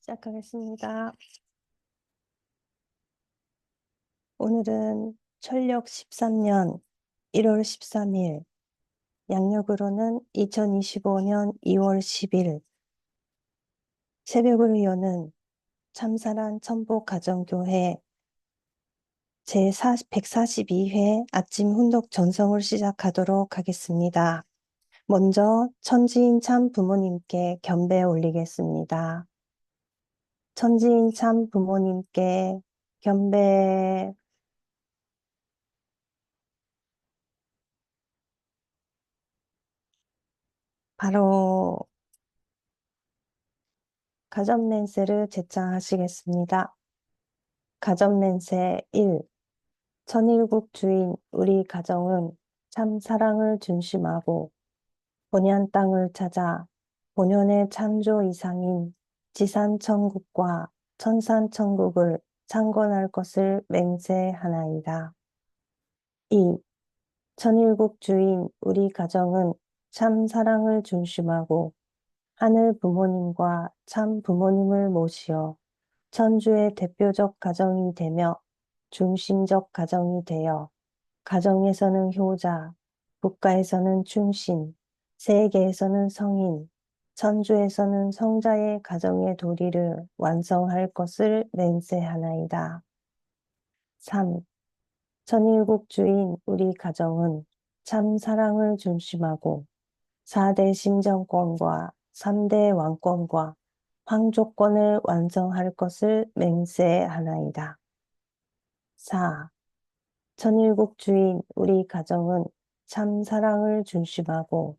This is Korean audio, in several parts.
시작하겠습니다. 오늘은 철력 13년 1월 13일, 양력으로는 2025년 2월 10일, 새벽을 여는 참사랑 천복가정교회 제142회 아침 훈독 전성을 시작하도록 하겠습니다. 먼저 천지인 참 부모님께 경배 올리겠습니다. 천지인 참 부모님께 경배. 바로 가전맹세를 제창하시겠습니다. 가전맹세 1. 천일국 주인 우리 가정은 참 사랑을 중심하고 본연 땅을 찾아 본연의 창조 이상인 지산천국과 천산천국을 창건할 것을 맹세하나이다. 2. 천일국 주인 우리 가정은 참 사랑을 중심하고 하늘 부모님과 참 부모님을 모시어 천주의 대표적 가정이 되며 중심적 가정이 되어 가정에서는 효자, 국가에서는 충신, 세계에서는 성인, 천주에서는 성자의 가정의 도리를 완성할 것을 맹세하나이다. 3. 천일국 주인 우리 가정은 참 사랑을 중심하고 4대 심정권과 3대 왕권과 황조권을 완성할 것을 맹세하나이다. 4. 천일국 주인 우리 가정은 참 사랑을 중심하고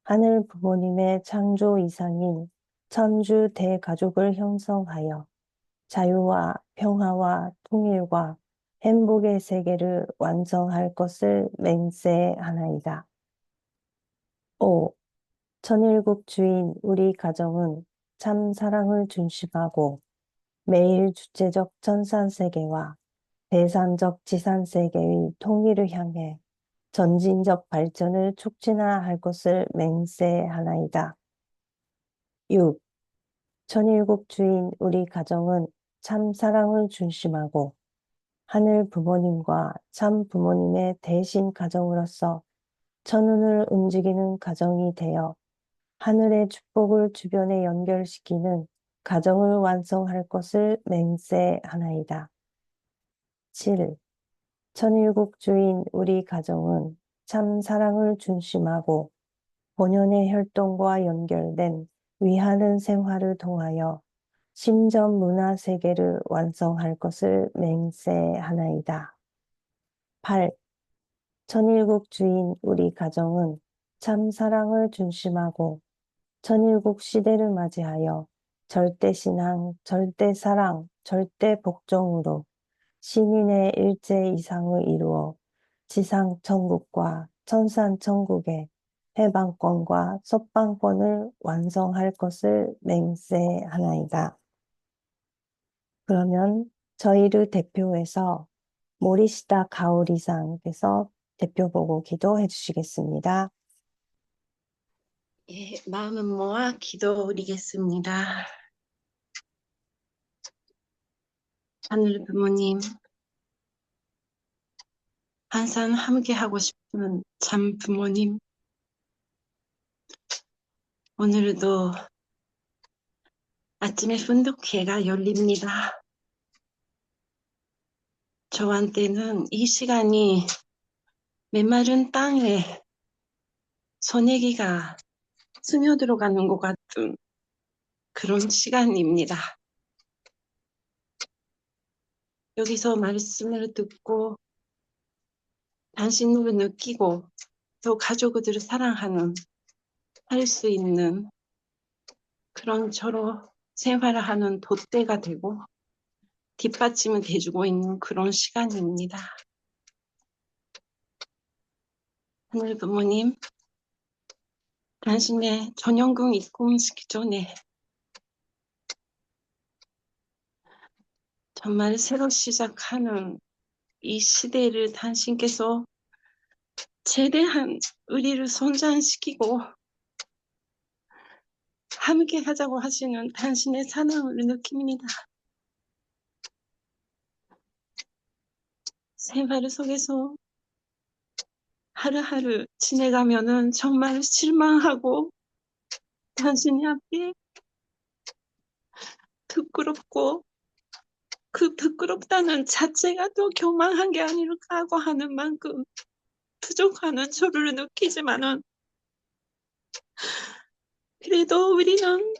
하늘 부모님의 창조 이상인 천주 대가족을 형성하여 자유와 평화와 통일과 행복의 세계를 완성할 것을 맹세하나이다. 5. 천일국 주인 우리 가정은 참 사랑을 중심하고 매일 주체적 천산세계와 대산적 지산세계의 통일을 향해 전진적 발전을 촉진할 것을 맹세하나이다. 6. 천일국 주인 우리 가정은 참 사랑을 중심하고 하늘 부모님과 참 부모님의 대신 가정으로서 천운을 움직이는 가정이 되어 하늘의 축복을 주변에 연결시키는 가정을 완성할 것을 맹세하나이다. 7. 천일국 주인 우리 가정은 참 사랑을 중심하고 본연의 혈통과 연결된 위하는 생활을 통하여 심전 문화 세계를 완성할 것을 맹세하나이다. 8. 천일국 주인 우리 가정은 참 사랑을 중심하고 천일국 시대를 맞이하여 절대신앙, 절대사랑, 절대복종으로 신인의 일제 이상을 이루어 지상천국과 천산천국의 해방권과 석방권을 완성할 것을 맹세하나이다. 그러면 저희를 대표해서 모리시다 가오리상께서 대표 보고 기도해 주시겠습니다. 예, 마음은 모아 기도 드리겠습니다. 하늘 부모님, 항상 함께하고 싶은 참 부모님, 오늘도 아침에 훈독회가 열립니다. 저한테는 이 시간이 메마른 땅에 소나기가 스며들어가는 것 같은 그런 시간입니다. 여기서 말씀을 듣고 당신을 느끼고 또 가족들을 사랑하는 할 수 있는 그런 저로 생활하는 돛대가 되고 뒷받침을 해주고 있는 그런 시간입니다. 하늘 부모님, 당신의 전용궁 입궁시기 전에 정말 새로 시작하는 이 시대를 당신께서 최대한 우리를 성장시키고 함께 하자고 하시는 당신의 사랑을 느낍니다. 생활 속에서 하루하루 지내가면은 정말 실망하고 당신이 앞에 부끄럽고 그 부끄럽다는 자체가 또 교만한 게 아닐까 하고 하는 만큼 부족하는 저를 느끼지만은 그래도 우리는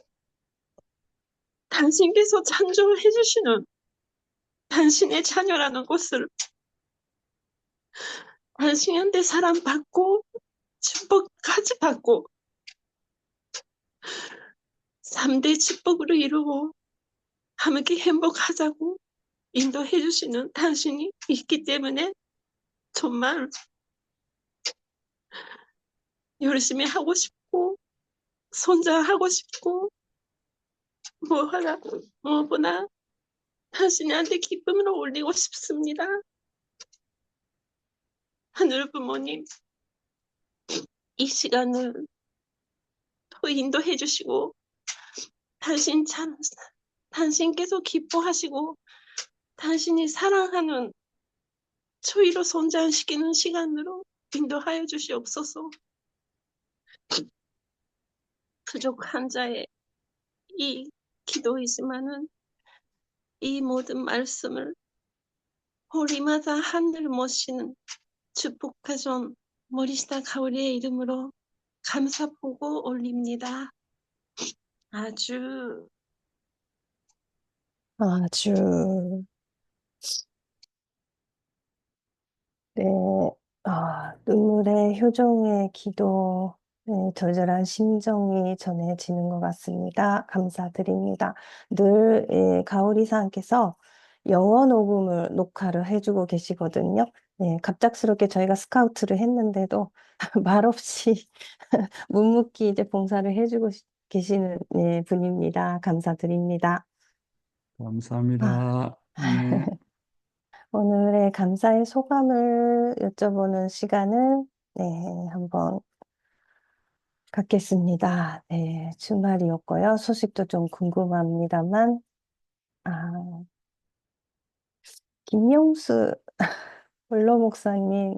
당신께서 창조해 주시는 당신의 자녀라는 것을 당신한테 사랑받고 축복까지 받고 3대 축복으로 이루고 함께 행복하자고 인도해 주시는 당신이 있기 때문에 정말 열심히 하고 싶고 손자하고 싶고 뭐보다 당신한테 기쁨을 올리고 싶습니다. 하늘 부모님, 이 시간을 더 인도해 주시고 당신께서 기뻐하시고 당신이 사랑하는 저희로 성장시키는 시간으로 인도하여 주시옵소서. 부족한 자의 이 기도이지만은 이 모든 말씀을 우리마다 하늘 모시는 축복하신 모리시타 가오리의 이름으로 감사보고 올립니다. 아주 아주, 네, 눈물의 효정의 기도, 네, 절절한 심정이 전해지는 것 같습니다. 감사드립니다. 늘, 가오리사님께서 영어 녹화를 해주고 계시거든요. 네, 갑작스럽게 저희가 스카우트를 했는데도 말없이 묵묵히 이제 봉사를 해주고 계시는 분입니다. 감사드립니다. 아, 감사합니다. 네. 오늘의 감사의 소감을 여쭤보는 시간은 네, 한번 갖겠습니다. 네, 주말이었고요. 소식도 좀 궁금합니다만, 아, 김용수 원로 목사님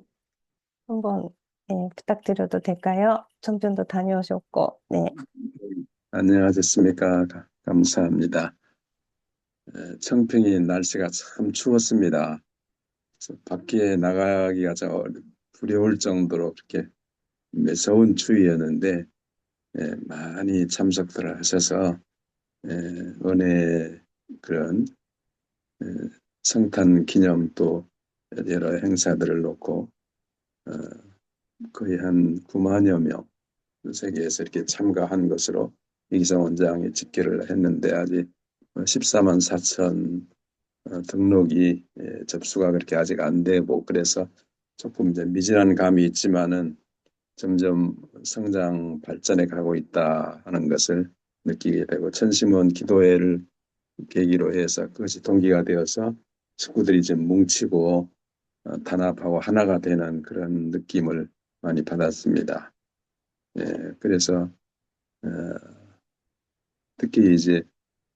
한번 부탁드려도 될까요? 청년도 다녀오셨고, 네. 안녕하셨습니까? 감사합니다. 청평이 날씨가 참 추웠습니다. 그래서 밖에 나가기가 두려울 정도로 그렇게 매서운 추위였는데 많이 참석들 하셔서 은혜 그런 에, 성탄 기념 또 여러 행사들을 놓고 어, 거의 한 9만여 명 세계에서 이렇게 참가한 것으로 이기성 원장이 집계를 했는데 아직 14만 4천 등록이 접수가 그렇게 아직 안 되고 그래서 조금 이제 미진한 감이 있지만은 점점 성장 발전해 가고 있다 하는 것을 느끼게 되고 천심원 기도회를 계기로 해서 그것이 동기가 되어서 식구들이 좀 뭉치고 단합하고 하나가 되는 그런 느낌을 많이 받았습니다. 그래서 어, 특히 이제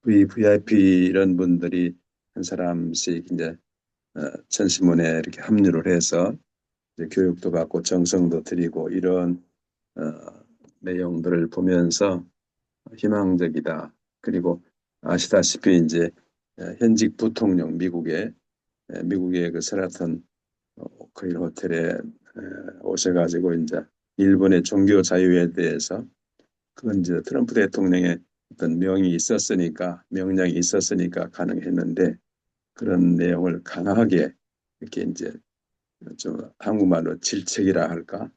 VIP 이런 분들이 한 사람씩 이제 천시문에 이렇게 합류를 해서 이제 교육도 받고 정성도 드리고 이런 어, 내용들을 보면서 희망적이다. 그리고 아시다시피 이제 현직 부통령 미국의 그 세라톤 오크힐 호텔에 오셔가지고 이제 일본의 종교 자유에 대해서 그건 이제 트럼프 대통령의 어떤 명령이 있었으니까 가능했는데 그런 내용을 강하게 이렇게 이제 좀 한국말로 질책이라 할까?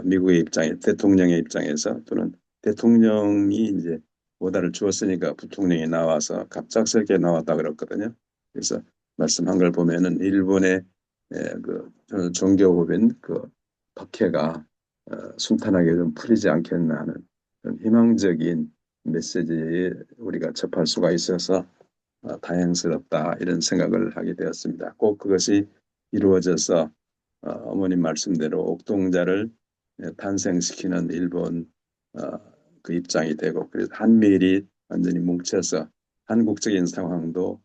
미국의 입장에 대통령의 입장에서 또는 대통령이 이제 오다를 주었으니까 부통령이 나와서 갑작스럽게 나왔다 그랬거든요. 그래서 말씀한 걸 보면은 일본의 그 종교법인 그 박해가 순탄하게 좀 풀리지 않겠나 하는 그런 희망적인 메시지에 우리가 접할 수가 있어서 다행스럽다 이런 생각을 하게 되었습니다. 꼭 그것이 이루어져서 어머님 말씀대로 옥동자를 탄생시키는 일본 그 입장이 되고 그래서 한미일이 완전히 뭉쳐서 한국적인 상황도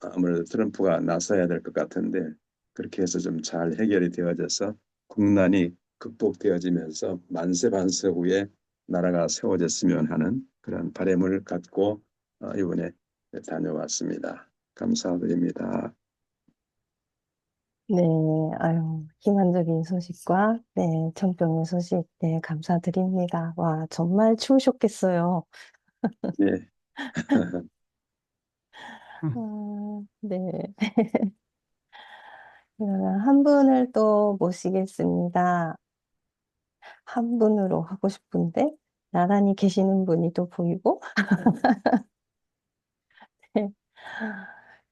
아무래도 트럼프가 나서야 될 것 같은데 그렇게 해서 좀 잘 해결이 되어져서 국난이 극복되어지면서 만세 반세 후에 나라가 세워졌으면 하는 그런 바람을 갖고 이번에 다녀왔습니다. 감사드립니다. 네, 아유, 희망적인 소식과, 네, 천병의 소식, 네, 감사드립니다. 와, 정말 추우셨겠어요. 네, 네. 그러면 한 분을 또 모시겠습니다. 한 분으로 하고 싶은데, 나란히 계시는 분이 또 보이고, 네.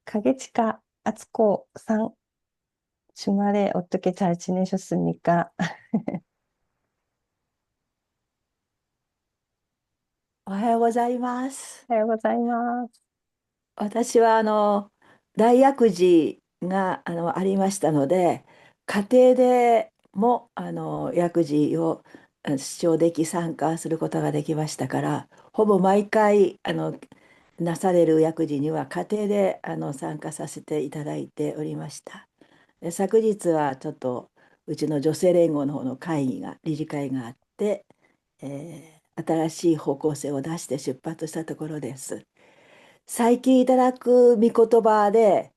가게치카 아츠코 상, 주말에 어떻게 잘 지내셨습니까? おはようございます。おはようございます。私は大薬児がありましたので、家庭でも薬児を視聴でき参加することができましたから、ほぼ毎回なされる薬児には家庭で参加させていただいておりました。で昨日はちょっとうちの女性連合の方の理事会があって、新しい方向性を出して出発したところです。最近いただく御言葉で、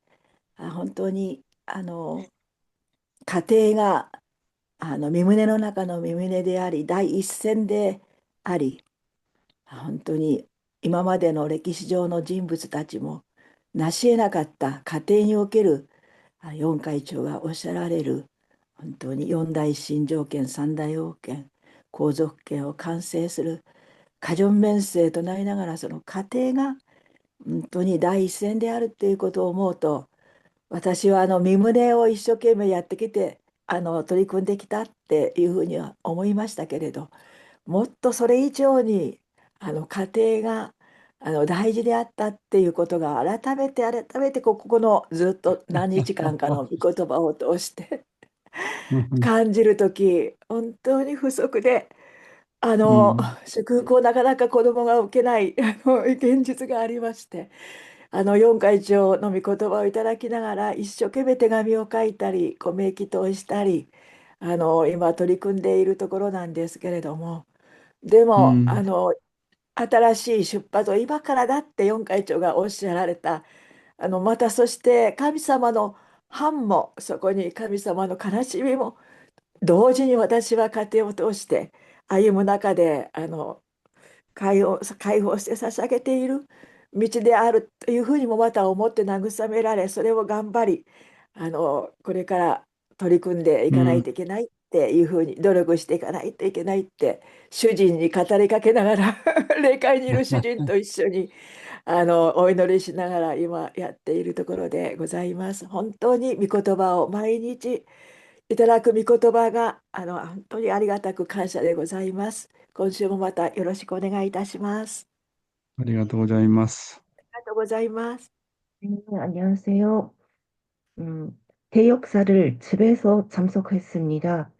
本当に家庭が身胸の中の身胸であり、第一線であり、本当に今までの歴史上の人物たちも成し得なかった家庭における四会長がおっしゃられる、本当に四大心情権、三大要件、皇族権を完成する過剰面生となりながら、その家庭が本当に第一線であるっていうことを思うと、私は身胸を一生懸命やってきて取り組んできたっていうふうには思いましたけれど、もっとそれ以上に家庭が大事であったっていうことが改めてこのずっと何日間かの御言葉を通して感じる時、本当に不足で祝福をなかなか子供が受けない現実がありまして。四会長の御言葉をいただきながら一生懸命手紙を書いたりご名祈祷したり今取り組んでいるところなんですけれども、でも新しい出発を今からだって四会長がおっしゃられた、またそして神様の範もそこに神様の悲しみも同時に私は家庭を通して歩む中で解放して捧げている道であるというふうにもまた思って慰められ、それを頑張りこれから取り組んでいかないといけないっていうふうに努力していかないといけないって主人に語りかけながら霊界にいる主人と一緒にお祈りしながら今やっているところでございます。本当に御言葉を毎日いただく御言葉が本当にありがたく感謝でございます。今週もまたよろしくお願いいたします。ありがとうございます。ありがとうございます。 네, 안녕하세요. 대역사를 집에서 참석했습니다.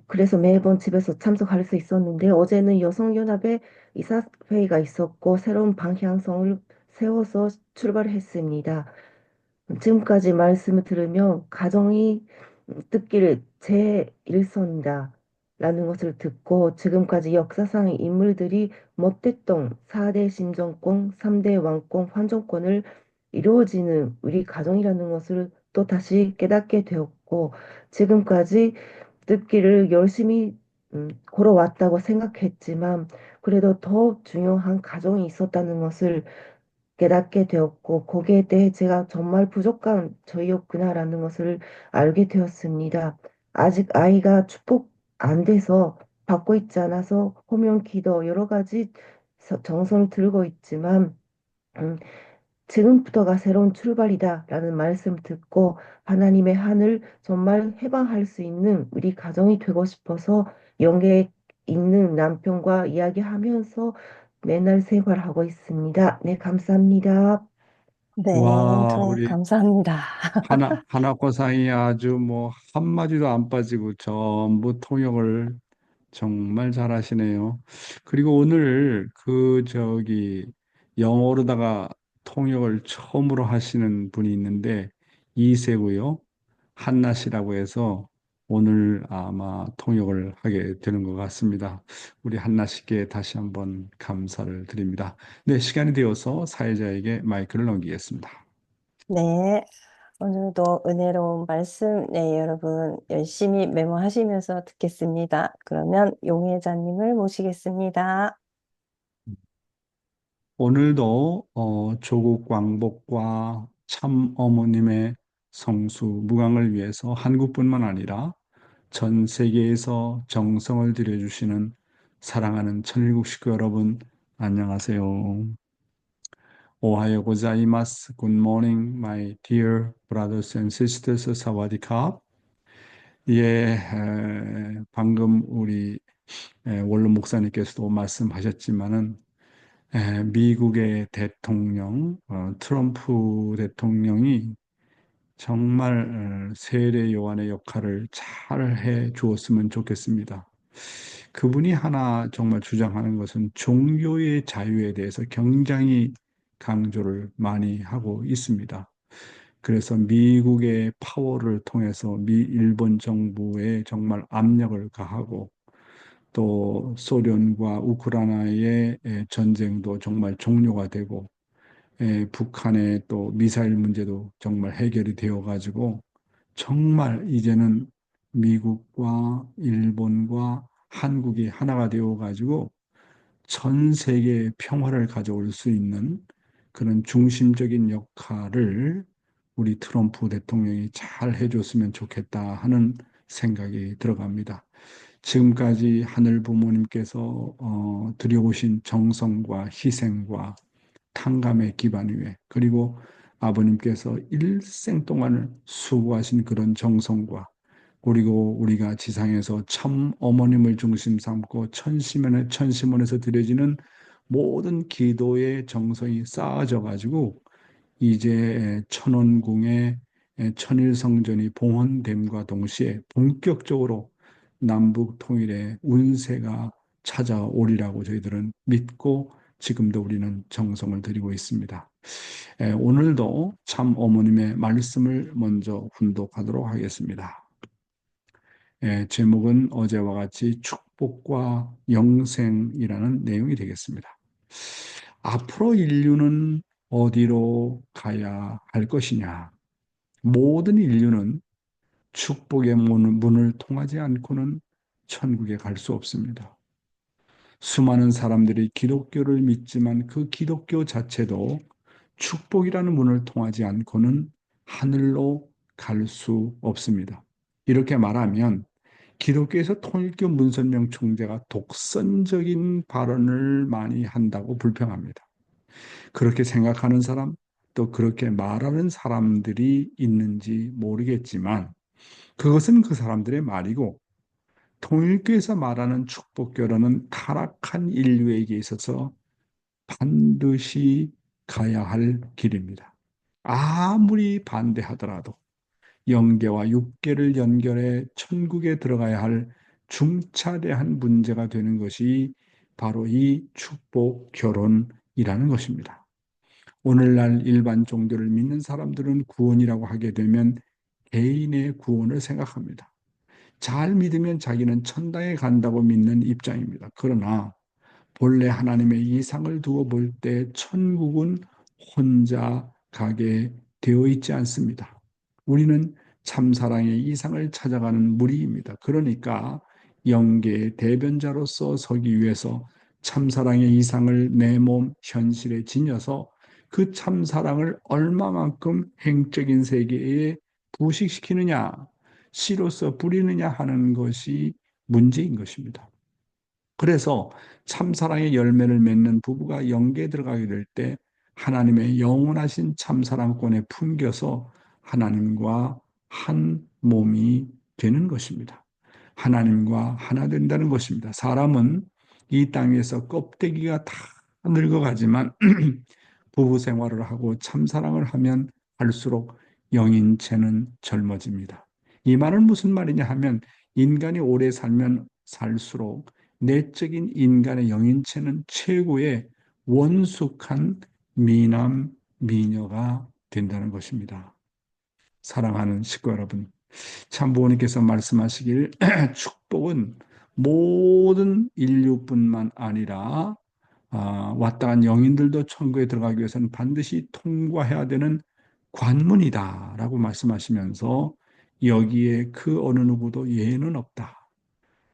그래서 매번 집에서 참석할 수 있었는데 어제는 여성연합의 이사회의가 있었고 새로운 방향성을 세워서 출발했습니다. 지금까지 말씀을 들으면 가정이 듣기를 제1선이다 라는 것을 듣고 지금까지 역사상의 인물들이 못했던 4대 신정권, 3대 왕권, 환정권을 이루어지는 우리 가정이라는 것을 또 다시 깨닫게 되었고 지금까지 듣기를 열심히 걸어왔다고 생각했지만 그래도 더 중요한 가정이 있었다는 것을 깨닫게 되었고 거기에 대해 제가 정말 부족한 저희였구나라는 것을 알게 되었습니다. 아직 아이가 축복 안 돼서 받고 있지 않아서 호명, 기도 여러 가지 정성을 들고 있지만 음, 지금부터가 새로운 출발이다라는 말씀 듣고 하나님의 하늘 정말 해방할 수 있는 우리 가정이 되고 싶어서 영계에 있는 남편과 이야기하면서 맨날 생활하고 있습니다. 네, 감사합니다. 네, 와, 정말 우리 감사합니다. 하나코상이 아주 뭐 한마디도 안 빠지고 전부 통역을 정말 잘하시네요. 그리고 오늘 영어로다가 통역을 처음으로 하시는 분이 있는데 이세고요. 한나 씨라고 해서 오늘 아마 통역을 하게 되는 것 같습니다. 우리 한나 씨께 다시 한번 감사를 드립니다. 네, 시간이 되어서 사회자에게 마이크를 넘기겠습니다. 네, 오늘도 은혜로운 말씀, 네, 여러분 열심히 메모하시면서 듣겠습니다. 그러면 용혜자님을 모시겠습니다. 오늘도 조국 왕복과 참 어머님의 성수 무강을 위해서 한국뿐만 아니라 전 세계에서 정성을 들여주시는 사랑하는 천일국 식구 여러분, 안녕하세요. 오하요 고자이마스. Good morning, my dear brothers and sisters. 사와디캅. 예, 방금 우리 원로 목사님께서도 말씀하셨지만은 미국의 대통령, 트럼프 대통령이 정말 세례 요한의 역할을 잘 해 주었으면 좋겠습니다. 그분이 하나 정말 주장하는 것은 종교의 자유에 대해서 굉장히 강조를 많이 하고 있습니다. 그래서 미국의 파워를 통해서 일본 정부에 정말 압력을 가하고 또 소련과 우크라이나의 전쟁도 정말 종료가 되고 북한의 또 미사일 문제도 정말 해결이 되어 가지고 정말 이제는 미국과 일본과 한국이 하나가 되어 가지고 전 세계에 평화를 가져올 수 있는 그런 중심적인 역할을 우리 트럼프 대통령이 잘 해줬으면 좋겠다 하는 생각이 들어갑니다. 지금까지 하늘 부모님께서 드려오신 정성과 희생과 탕감의 기반 위에 그리고 아버님께서 일생 동안을 수고하신 그런 정성과 그리고 우리가 지상에서 참 어머님을 중심 삼고 천시문에서 드려지는 모든 기도의 정성이 쌓아져 가지고 이제 천원궁의 천일성전이 봉헌됨과 동시에 본격적으로 남북 통일의 운세가 찾아오리라고 저희들은 믿고 지금도 우리는 정성을 들이고 있습니다. 오늘도 참 어머님의 말씀을 먼저 훈독하도록 하겠습니다. 제목은 어제와 같이 축복과 영생이라는 내용이 되겠습니다. 앞으로 인류는 어디로 가야 할 것이냐? 모든 인류는 축복의 문을 통하지 않고는 천국에 갈 수 없습니다. 수많은 사람들이 기독교를 믿지만 그 기독교 자체도 축복이라는 문을 통하지 않고는 하늘로 갈 수 없습니다. 이렇게 말하면 기독교에서 통일교 문선명 총재가 독선적인 발언을 많이 한다고 불평합니다. 그렇게 생각하는 사람, 또 그렇게 말하는 사람들이 있는지 모르겠지만 그것은 그 사람들의 말이고 통일교에서 말하는 축복교로는 타락한 인류에게 있어서 반드시 가야 할 길입니다. 아무리 반대하더라도 영계와 육계를 연결해 천국에 들어가야 할 중차대한 문제가 되는 것이 바로 이 축복 결혼이라는 것입니다. 오늘날 일반 종교를 믿는 사람들은 구원이라고 하게 되면 개인의 구원을 생각합니다. 잘 믿으면 자기는 천당에 간다고 믿는 입장입니다. 그러나 본래 하나님의 이상을 두어 볼 때 천국은 혼자 가게 되어 있지 않습니다. 우리는 참사랑의 이상을 찾아가는 무리입니다. 그러니까 영계의 대변자로서 서기 위해서 참사랑의 이상을 내 몸 현실에 지녀서 그 참사랑을 얼마만큼 행적인 세계에 부식시키느냐, 씨로서 뿌리느냐 하는 것이 문제인 것입니다. 그래서 참사랑의 열매를 맺는 부부가 영계에 들어가게 될 때 하나님의 영원하신 참사랑권에 품겨서 하나님과 한 몸이 되는 것입니다. 하나님과 하나 된다는 것입니다. 사람은 이 땅에서 껍데기가 다 늙어가지만 부부 생활을 하고 참사랑을 하면 할수록 영인체는 젊어집니다. 이 말은 무슨 말이냐 하면 인간이 오래 살면 살수록 내적인 인간의 영인체는 최고의 원숙한 미남, 미녀가 된다는 것입니다. 사랑하는 식구 여러분, 참 부모님께서 말씀하시길 축복은 모든 인류뿐만 아니라 왔다 간 영인들도 천국에 들어가기 위해서는 반드시 통과해야 되는 관문이다라고 말씀하시면서 여기에 그 어느 누구도 예외는 없다.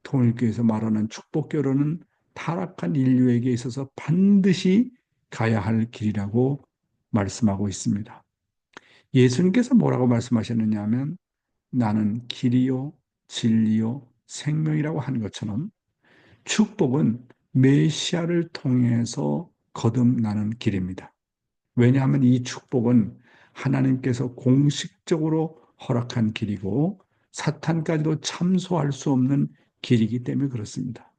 통일교에서 말하는 축복교로는 타락한 인류에게 있어서 반드시 가야 할 길이라고 말씀하고 있습니다. 예수님께서 뭐라고 말씀하셨느냐 하면 나는 길이요, 진리요, 생명이라고 하는 것처럼 축복은 메시아를 통해서 거듭나는 길입니다. 왜냐하면 이 축복은 하나님께서 공식적으로 허락한 길이고 사탄까지도 참소할 수 없는 길이기 때문에 그렇습니다.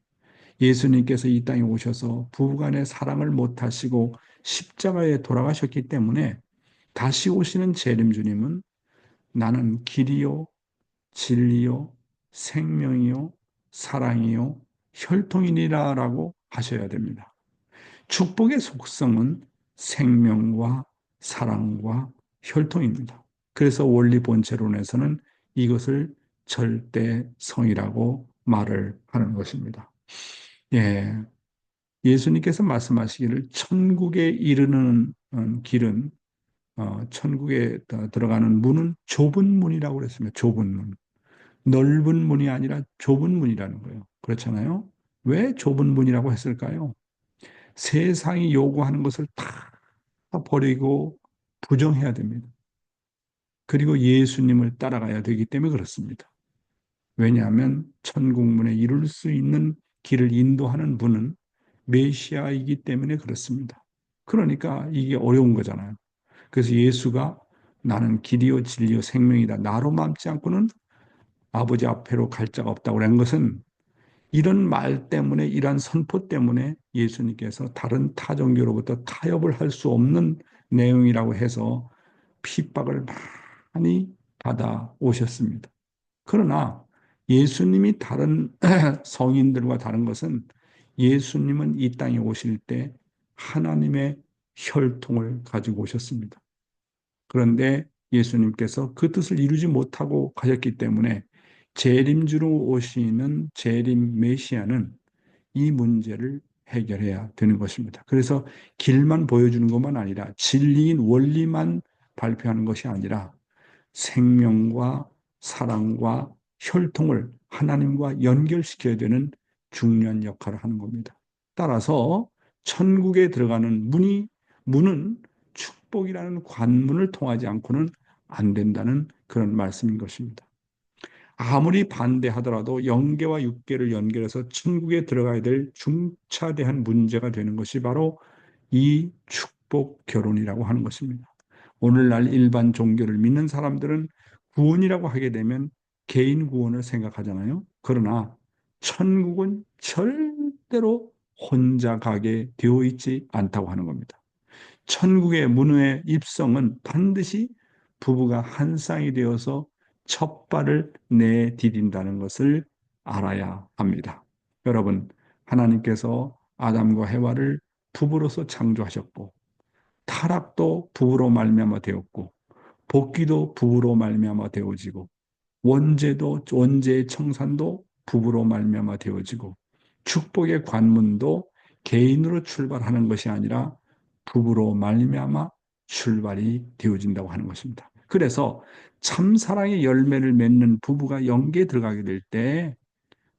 예수님께서 이 땅에 오셔서 부부간의 사랑을 못하시고 십자가에 돌아가셨기 때문에 다시 오시는 재림주님은 나는 길이요, 진리요, 생명이요, 사랑이요, 혈통이니라라고 하셔야 됩니다. 축복의 속성은 생명과 사랑과 혈통입니다. 그래서 원리 본체론에서는 이것을 절대성이라고 말을 하는 것입니다. 예, 예수님께서 말씀하시기를 천국에 이르는 길은 천국에 들어가는 문은 좁은 문이라고 그랬습니다. 좁은 문. 넓은 문이 아니라 좁은 문이라는 거예요. 그렇잖아요? 왜 좁은 문이라고 했을까요? 세상이 요구하는 것을 다 버리고 부정해야 됩니다. 그리고 예수님을 따라가야 되기 때문에 그렇습니다. 왜냐하면 천국문에 이룰 수 있는 길을 인도하는 분은 메시아이기 때문에 그렇습니다. 그러니까 이게 어려운 거잖아요. 그래서 예수가 나는 길이요 진리요 생명이다. 나로 맘지 않고는 아버지 앞에로 갈 자가 없다고 하는 것은 이런 말 때문에 이러한 선포 때문에 예수님께서 다른 타종교로부터 타협을 할 수 없는 내용이라고 해서 핍박을 많이 받아 오셨습니다. 그러나 예수님이 다른 성인들과 다른 것은 예수님은 이 땅에 오실 때 하나님의 혈통을 가지고 오셨습니다. 그런데 예수님께서 그 뜻을 이루지 못하고 가셨기 때문에 재림주로 오시는 재림 메시아는 이 문제를 해결해야 되는 것입니다. 그래서 길만 보여주는 것만 아니라 진리인 원리만 발표하는 것이 아니라 생명과 사랑과 혈통을 하나님과 연결시켜야 되는 중요한 역할을 하는 겁니다. 따라서 천국에 들어가는 문은 축복이라는 관문을 통하지 않고는 안 된다는 그런 말씀인 것입니다. 아무리 반대하더라도 영계와 육계를 연결해서 천국에 들어가야 될 중차대한 문제가 되는 것이 바로 이 축복 결혼이라고 하는 것입니다. 오늘날 일반 종교를 믿는 사람들은 구원이라고 하게 되면 개인 구원을 생각하잖아요. 그러나 천국은 절대로 혼자 가게 되어 있지 않다고 하는 겁니다. 천국의 문의 입성은 반드시 부부가 한 쌍이 되어서 첫 발을 내디딘다는 것을 알아야 합니다. 여러분, 하나님께서 아담과 해와를 부부로서 창조하셨고 타락도 부부로 말미암아 되었고 복귀도 부부로 말미암아 되어지고 원죄의 청산도 부부로 말미암아 되어지고 축복의 관문도 개인으로 출발하는 것이 아니라 부부로 말미암아 출발이 되어진다고 하는 것입니다. 그래서 참사랑의 열매를 맺는 부부가 영계에 들어가게 될 때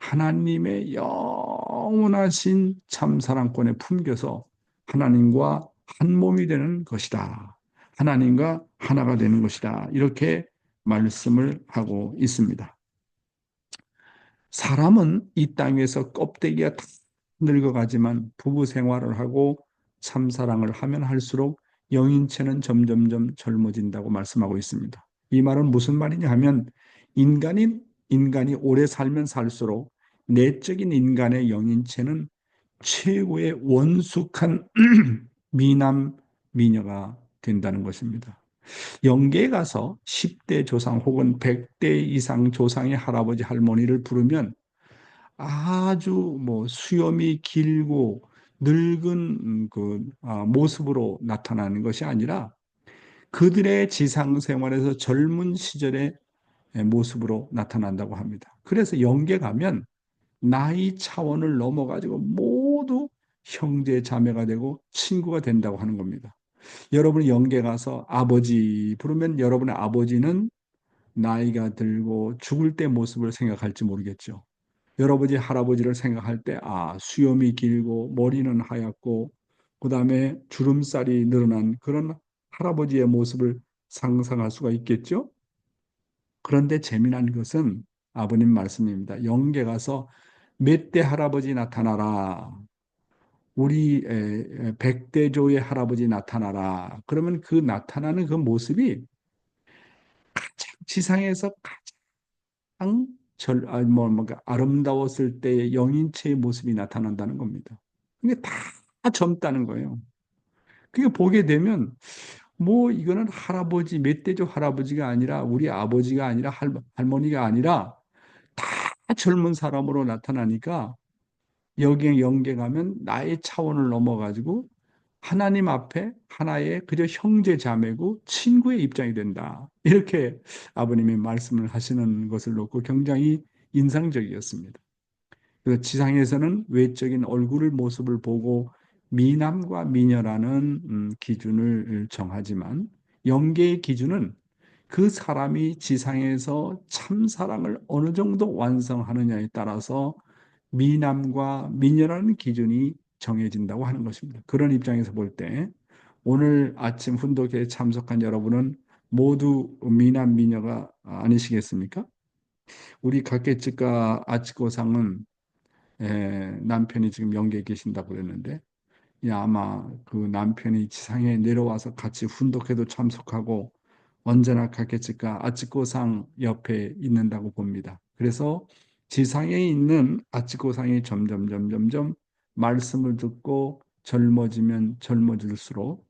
하나님의 영원하신 참사랑권에 품겨서 하나님과 한 몸이 되는 것이다. 하나님과 하나가 되는 것이다. 이렇게 말씀을 하고 있습니다. 사람은 이 땅에서 껍데기가 다 늙어가지만 부부 생활을 하고 참사랑을 하면 할수록 영인체는 점점점 젊어진다고 말씀하고 있습니다. 이 말은 무슨 말이냐 하면 인간이 오래 살면 살수록 내적인 인간의 영인체는 최고의 원숙한 미남, 미녀가 된다는 것입니다. 영계에 가서 10대 조상 혹은 100대 이상 조상의 할아버지, 할머니를 부르면 아주 뭐 수염이 길고 늙은 모습으로 나타나는 것이 아니라 그들의 지상 생활에서 젊은 시절의 모습으로 나타난다고 합니다. 그래서 영계 가면 나이 차원을 넘어가지고 모두 형제 자매가 되고 친구가 된다고 하는 겁니다. 여러분이 영계 가서 아버지 부르면 여러분의 아버지는 나이가 들고 죽을 때 모습을 생각할지 모르겠죠. 여러분이 할아버지를 생각할 때, 수염이 길고 머리는 하얗고 그다음에 주름살이 늘어난 그런 할아버지의 모습을 상상할 수가 있겠죠. 그런데 재미난 것은 아버님 말씀입니다. 영계 가서 몇 대 할아버지 나타나라. 우리 백대조의 할아버지 나타나라. 그러면 그 나타나는 그 모습이 가장 지상에서 가장 뭔가 아름다웠을 때의 영인체의 모습이 나타난다는 겁니다. 이게 다 젊다는 거예요. 그게 보게 되면 뭐 이거는 할아버지, 멧돼지 할아버지가 아니라 우리 아버지가 아니라 할머니가 아니라 다 젊은 사람으로 나타나니까 여기에 영계 가면 나의 차원을 넘어가지고 하나님 앞에 하나의 그저 형제 자매고 친구의 입장이 된다. 이렇게 아버님이 말씀을 하시는 것을 놓고 굉장히 인상적이었습니다. 그래서 지상에서는 외적인 얼굴을 모습을 보고 미남과 미녀라는 기준을 정하지만 영계의 기준은 그 사람이 지상에서 참사랑을 어느 정도 완성하느냐에 따라서 미남과 미녀라는 기준이 정해진다고 하는 것입니다. 그런 입장에서 볼 때 오늘 아침 훈독회에 참석한 여러분은 모두 미남 미녀가 아니시겠습니까? 우리 각계측과 아치고상은 남편이 지금 영계에 계신다고 그랬는데 아마 그 남편이 지상에 내려와서 같이 훈독회도 참석하고 언제나 각계측과 아치고상 옆에 있는다고 봅니다. 그래서 지상에 있는 아치고상이 점점 말씀을 듣고 젊어지면 젊어질수록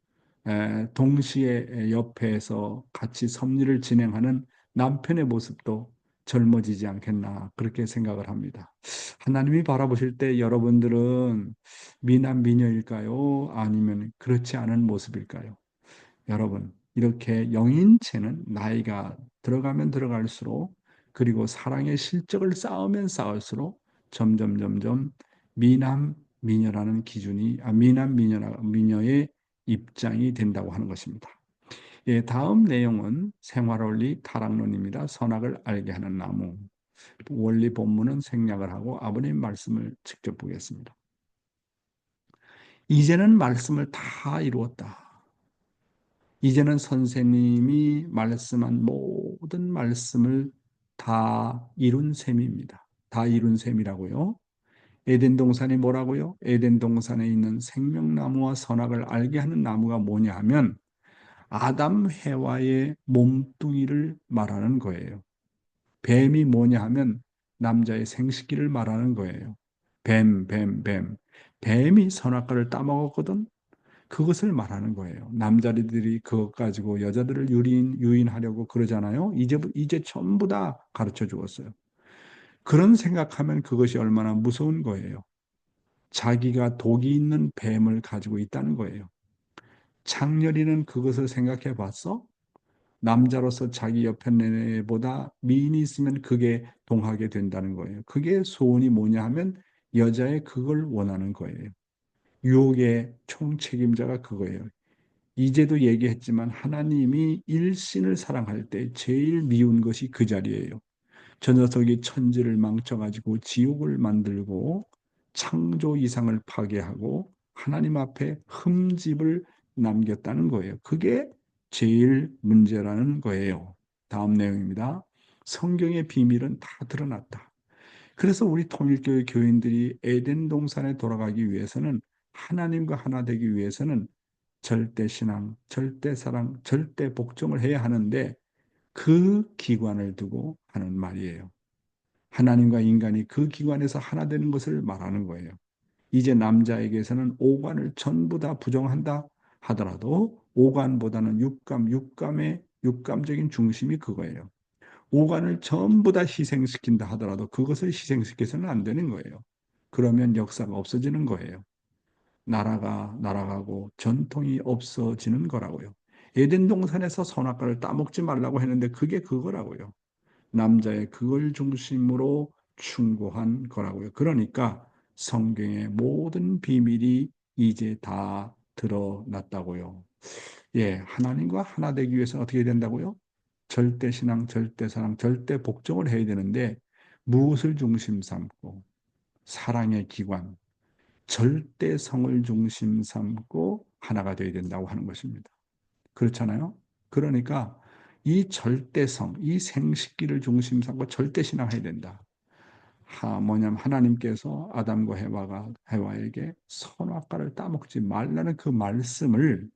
동시에 옆에서 같이 섭리를 진행하는 남편의 모습도 젊어지지 않겠나 그렇게 생각을 합니다. 하나님이 바라보실 때 여러분들은 미남 미녀일까요? 아니면 그렇지 않은 모습일까요? 여러분, 이렇게 영인체는 나이가 들어가면 들어갈수록 그리고 사랑의 실적을 쌓으면 쌓을수록 점점 미남 미녀라는 기준이 미남 미녀의 입장이 된다고 하는 것입니다. 예, 다음 내용은 생활원리 타락론입니다. 선악을 알게 하는 나무. 원리 본문은 생략을 하고 아버님 말씀을 직접 보겠습니다. 이제는 말씀을 다 이루었다. 이제는 선생님이 말씀한 모든 말씀을 다 이룬 셈입니다. 다 이룬 셈이라고요. 에덴 동산이 뭐라고요? 에덴 동산에 있는 생명나무와 선악을 알게 하는 나무가 뭐냐 하면 아담 해와의 몸뚱이를 말하는 거예요. 뱀이 뭐냐 하면 남자의 생식기를 말하는 거예요. 뱀. 뱀이 선악과를 따먹었거든. 그것을 말하는 거예요. 남자들이 그것 가지고 여자들을 유인하려고 그러잖아요. 이제 전부 다 가르쳐 주었어요. 그런 생각하면 그것이 얼마나 무서운 거예요. 자기가 독이 있는 뱀을 가지고 있다는 거예요. 창렬이는 그것을 생각해 봤어? 남자로서 자기 옆에보다 미인이 있으면 그게 동하게 된다는 거예요. 그게 소원이 뭐냐 하면 여자의 그걸 원하는 거예요. 유혹의 총책임자가 그거예요. 이제도 얘기했지만 하나님이 일신을 사랑할 때 제일 미운 것이 그 자리예요. 저 녀석이 천지를 망쳐가지고 지옥을 만들고 창조 이상을 파괴하고 하나님 앞에 흠집을 남겼다는 거예요. 그게 제일 문제라는 거예요. 다음 내용입니다. 성경의 비밀은 다 드러났다. 그래서 우리 통일교회 교인들이 에덴 동산에 돌아가기 위해서는 하나님과 하나 되기 위해서는 절대 신앙, 절대 사랑, 절대 복종을 해야 하는데 그 기관을 두고 하는 말이에요. 하나님과 인간이 그 기관에서 하나 되는 것을 말하는 거예요. 이제 남자에게서는 오관을 전부 다 부정한다 하더라도 오관보다는 육감의 육감적인 중심이 그거예요. 오간을 전부 다 희생시킨다 하더라도 그것을 희생시켜서는 안 되는 거예요. 그러면 역사가 없어지는 거예요. 나라가 날아가고 전통이 없어지는 거라고요. 에덴 동산에서 선악과를 따먹지 말라고 했는데 그게 그거라고요. 남자의 그걸 중심으로 충고한 거라고요. 그러니까 성경의 모든 비밀이 이제 다 드러났다고요. 예, 하나님과 하나 되기 위해서는 어떻게 된다고요? 절대 신앙, 절대 사랑, 절대 복종을 해야 되는데 무엇을 중심 삼고 사랑의 기관, 절대성을 중심 삼고 하나가 되어야 된다고 하는 것입니다. 그렇잖아요? 그러니까 이 절대성, 이 생식기를 중심 삼고 절대신앙해야 된다. 뭐냐면 하나님께서 아담과 해와에게 선악과를 따먹지 말라는 그 말씀을,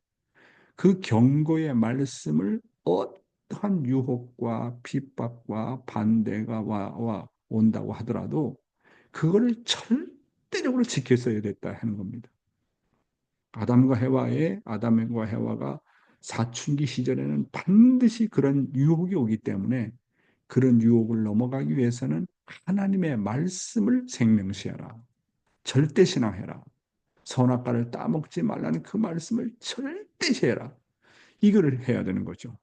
그 경고의 말씀을 어떠한 유혹과 핍박과 반대가 온다고 하더라도 그거를 절대적으로 지켰어야 됐다 하는 겁니다. 아담과 해와가 사춘기 시절에는 반드시 그런 유혹이 오기 때문에 그런 유혹을 넘어가기 위해서는 하나님의 말씀을 생명시하라. 절대신앙해라. 선악과를 따먹지 말라는 그 말씀을 절대시해라. 이거를 해야 되는 거죠.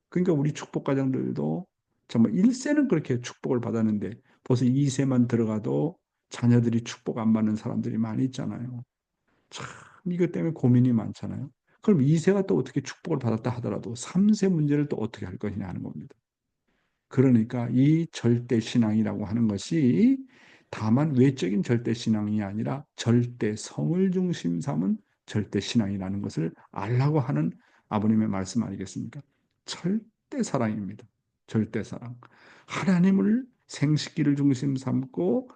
그러니까 우리 축복가정들도 정말 1세는 그렇게 축복을 받았는데 벌써 2세만 들어가도 자녀들이 축복 안 받는 사람들이 많이 있잖아요. 참 이것 때문에 고민이 많잖아요. 그럼 2세가 또 어떻게 축복을 받았다 하더라도 3세 문제를 또 어떻게 할 것이냐 하는 겁니다. 그러니까 이 절대신앙이라고 하는 것이 다만 외적인 절대신앙이 아니라 절대성을 중심 삼은 절대신앙이라는 것을 알라고 하는 아버님의 말씀 아니겠습니까? 절대사랑입니다. 절대사랑. 하나님을 생식기를 중심 삼고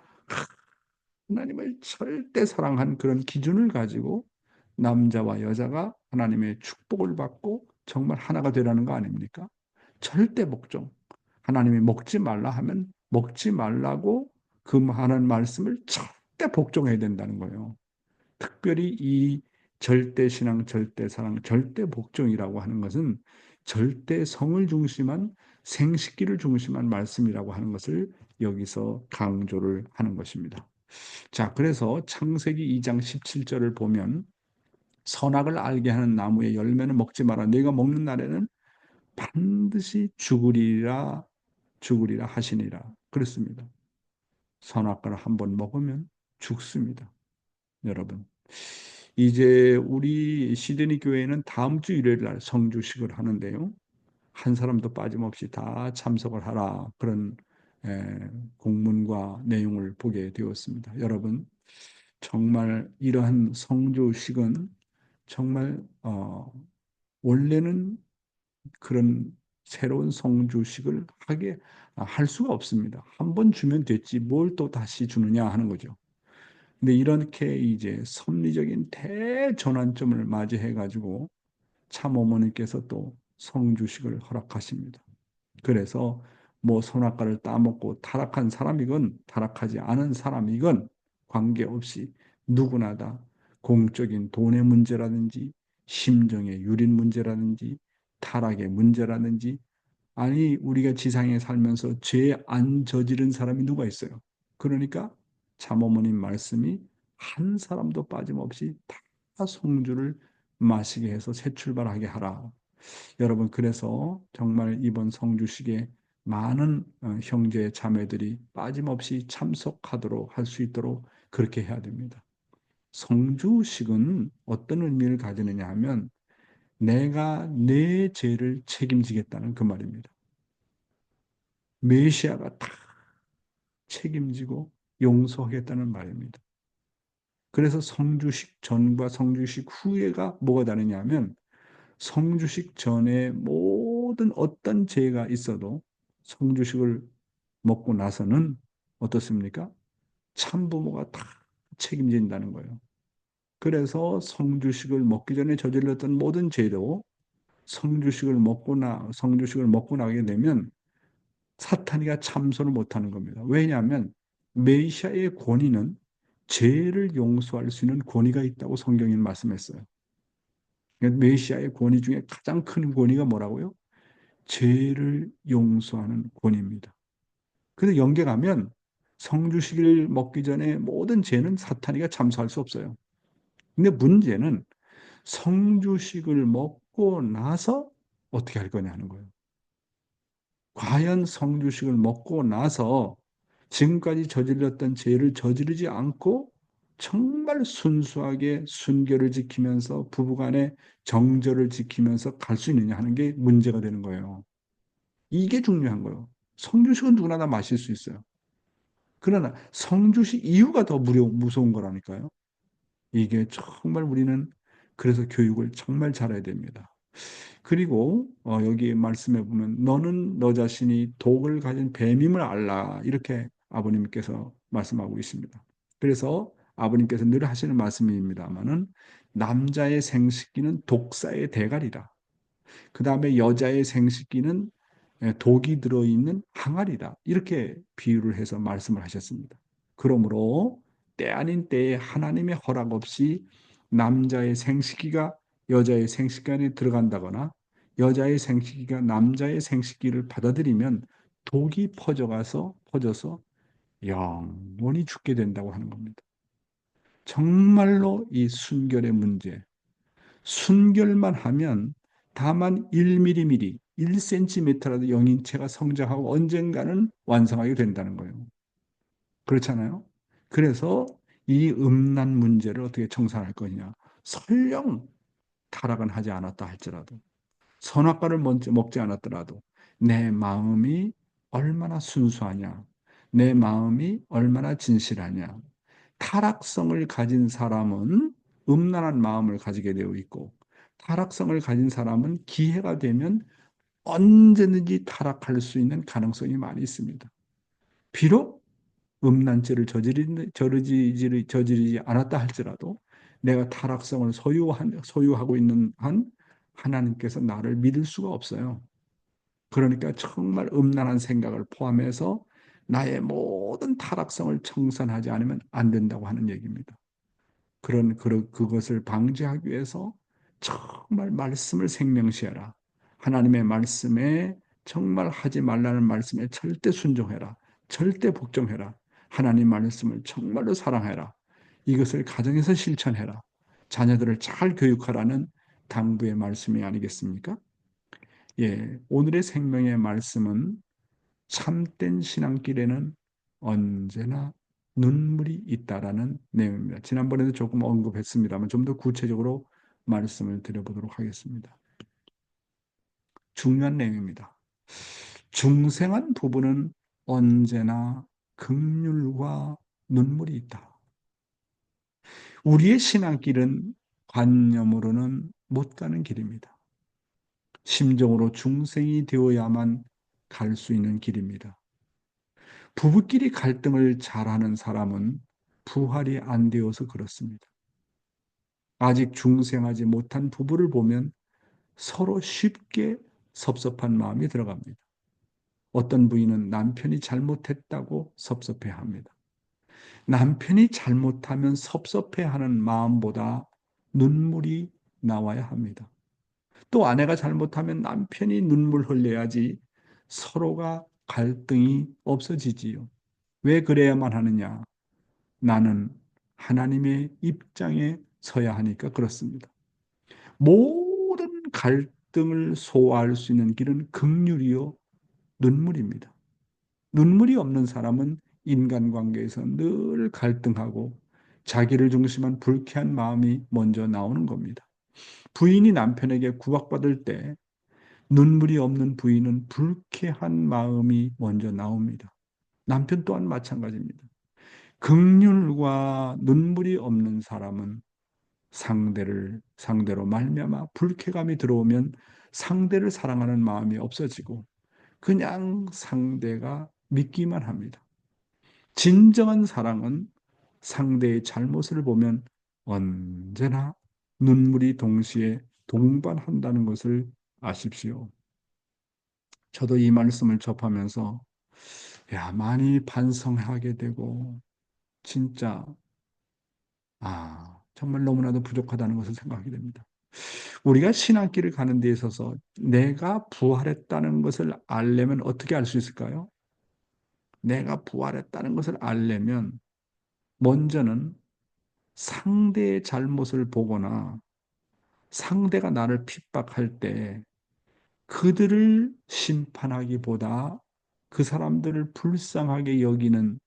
하나님을 절대 사랑한 그런 기준을 가지고 남자와 여자가 하나님의 축복을 받고 정말 하나가 되라는 거 아닙니까? 절대 복종. 하나님이 먹지 말라 하면 먹지 말라고 하는 말씀을 절대 복종해야 된다는 거예요. 특별히 이 절대 신앙, 절대 사랑, 절대 복종이라고 하는 것은 절대 성을 중심한 생식기를 중심한 말씀이라고 하는 것을 여기서 강조를 하는 것입니다. 자, 그래서 창세기 2장 17절을 보면 선악을 알게 하는 나무의 열매는 먹지 마라. 네가 먹는 날에는 반드시 죽으리라 하시니라. 그렇습니다. 선악과를 한번 먹으면 죽습니다. 여러분. 이제 우리 시드니 교회는 다음 주 일요일 날 성주식을 하는데요. 한 사람도 빠짐없이 다 참석을 하라. 그런 공문과 내용을 보게 되었습니다. 여러분, 정말 이러한 성주식은 정말 원래는 그런 새로운 성주식을 할 수가 없습니다. 한 번 주면 됐지 뭘 또 다시 주느냐 하는 거죠. 근데 이렇게 이제 섭리적인 대전환점을 맞이해 가지고 참 어머니께서 또 성주식을 허락하십니다. 그래서 뭐 선악과를 따먹고 타락한 사람이건 타락하지 않은 사람이건 관계없이 누구나 다 공적인 돈의 문제라든지 심정의 유린 문제라든지 타락의 문제라든지 아니 우리가 지상에 살면서 죄 안 저지른 사람이 누가 있어요? 그러니까 참어머님 말씀이 한 사람도 빠짐없이 다 성주를 마시게 해서 새 출발하게 하라. 여러분 그래서 정말 이번 성주식에 많은 형제 자매들이 빠짐없이 참석하도록 할 수 있도록 그렇게 해야 됩니다. 성주식은 어떤 의미를 가지느냐 하면 내가 내 죄를 책임지겠다는 그 말입니다. 메시아가 다 책임지고 용서하겠다는 말입니다. 그래서 성주식 전과 성주식 후에가 뭐가 다르냐 하면 성주식 전에 모든 어떤 죄가 있어도 성주식을 먹고 나서는 어떻습니까? 참부모가 다 책임진다는 거예요. 그래서 성주식을 먹기 전에 저질렀던 모든 죄도 성주식을 먹고 나게 되면 사탄이가 참선을 못하는 겁니다. 왜냐하면 메시아의 권위는 죄를 용서할 수 있는 권위가 있다고 성경이 말씀했어요. 메시아의 권위 중에 가장 큰 권위가 뭐라고요? 죄를 용서하는 권위입니다. 그래서 연결하면 성주식을 먹기 전에 모든 죄는 사탄이가 참수할 수 없어요. 근데 문제는 성주식을 먹고 나서 어떻게 할 거냐 하는 거예요. 과연 성주식을 먹고 나서 지금까지 저질렀던 죄를 저지르지 않고 정말 순수하게 순결을 지키면서 부부간의 정절을 지키면서 갈 수 있느냐 하는 게 문제가 되는 거예요. 이게 중요한 거예요. 성주식은 누구나 다 마실 수 있어요. 그러나 성주식 이유가 더 무서운 거라니까요. 이게 정말 우리는 그래서 교육을 정말 잘해야 됩니다. 그리고 여기 말씀해 보면 너는 너 자신이 독을 가진 뱀임을 알라 이렇게 아버님께서 말씀하고 있습니다. 그래서 아버님께서 늘 하시는 말씀입니다만은 남자의 생식기는 독사의 대가리라. 그 다음에 여자의 생식기는 독이 들어있는 항아리다. 이렇게 비유를 해서 말씀을 하셨습니다. 그러므로 때 아닌 때에 하나님의 허락 없이 남자의 생식기가 여자의 생식기 안에 들어간다거나 여자의 생식기가 남자의 생식기를 받아들이면 독이 퍼져서 영원히 죽게 된다고 하는 겁니다. 정말로 이 순결의 문제, 순결만 하면 다만 1mm, 1cm라도 영인체가 성장하고 언젠가는 완성하게 된다는 거예요. 그렇잖아요. 그래서 이 음란 문제를 어떻게 청산할 거냐. 설령 타락은 하지 않았다 할지라도 선악과를 먹지 않았더라도 내 마음이 얼마나 순수하냐, 내 마음이 얼마나 진실하냐. 타락성을 가진 사람은 음란한 마음을 가지게 되어 있고 타락성을 가진 사람은 기회가 되면 언제든지 타락할 수 있는 가능성이 많이 있습니다. 비록 음란죄를 저지르지 않았다 할지라도 내가 타락성을 소유하고 있는 한 하나님께서 나를 믿을 수가 없어요. 그러니까 정말 음란한 생각을 포함해서 나의 모든 타락성을 청산하지 않으면 안 된다고 하는 얘기입니다. 그것을 방지하기 위해서 정말 말씀을 생명시해라. 하나님의 말씀에 정말 하지 말라는 말씀에 절대 순종해라. 절대 복종해라. 하나님 말씀을 정말로 사랑해라. 이것을 가정에서 실천해라. 자녀들을 잘 교육하라는 당부의 말씀이 아니겠습니까? 예, 오늘의 생명의 말씀은 참된 신앙길에는 언제나 눈물이 있다라는 내용입니다. 지난번에도 조금 언급했습니다만 좀 더 구체적으로 말씀을 드려보도록 하겠습니다. 중요한 내용입니다. 중생한 부부는 언제나 긍휼과 눈물이 있다. 우리의 신앙길은 관념으로는 못 가는 길입니다. 심정으로 중생이 되어야만 갈 수 있는 길입니다. 부부끼리 갈등을 잘하는 사람은 부활이 안 되어서 그렇습니다. 아직 중생하지 못한 부부를 보면 서로 쉽게 섭섭한 마음이 들어갑니다. 어떤 부인은 남편이 잘못했다고 섭섭해합니다. 남편이 잘못하면 섭섭해하는 마음보다 눈물이 나와야 합니다. 또 아내가 잘못하면 남편이 눈물 흘려야지 서로가 갈등이 없어지지요. 왜 그래야만 하느냐? 나는 하나님의 입장에 서야 하니까 그렇습니다. 모든 갈등을 소화할 수 있는 길은 긍휼이요 눈물입니다. 눈물이 없는 사람은 인간관계에서 늘 갈등하고 자기를 중심한 불쾌한 마음이 먼저 나오는 겁니다. 부인이 남편에게 구박받을 때 눈물이 없는 부인은 불쾌한 마음이 먼저 나옵니다. 남편 또한 마찬가지입니다. 긍휼과 눈물이 없는 사람은 상대로 말미암아 불쾌감이 들어오면 상대를 사랑하는 마음이 없어지고 그냥 상대가 믿기만 합니다. 진정한 사랑은 상대의 잘못을 보면 언제나 눈물이 동시에 동반한다는 것을 아십시오. 저도 이 말씀을 접하면서 많이 반성하게 되고 진짜 정말 너무나도 부족하다는 것을 생각하게 됩니다. 우리가 신앙길을 가는 데 있어서 내가 부활했다는 것을 알려면 어떻게 알 수 있을까요? 내가 부활했다는 것을 알려면 먼저는 상대의 잘못을 보거나 상대가 나를 핍박할 때 그들을 심판하기보다 그 사람들을 불쌍하게 여기는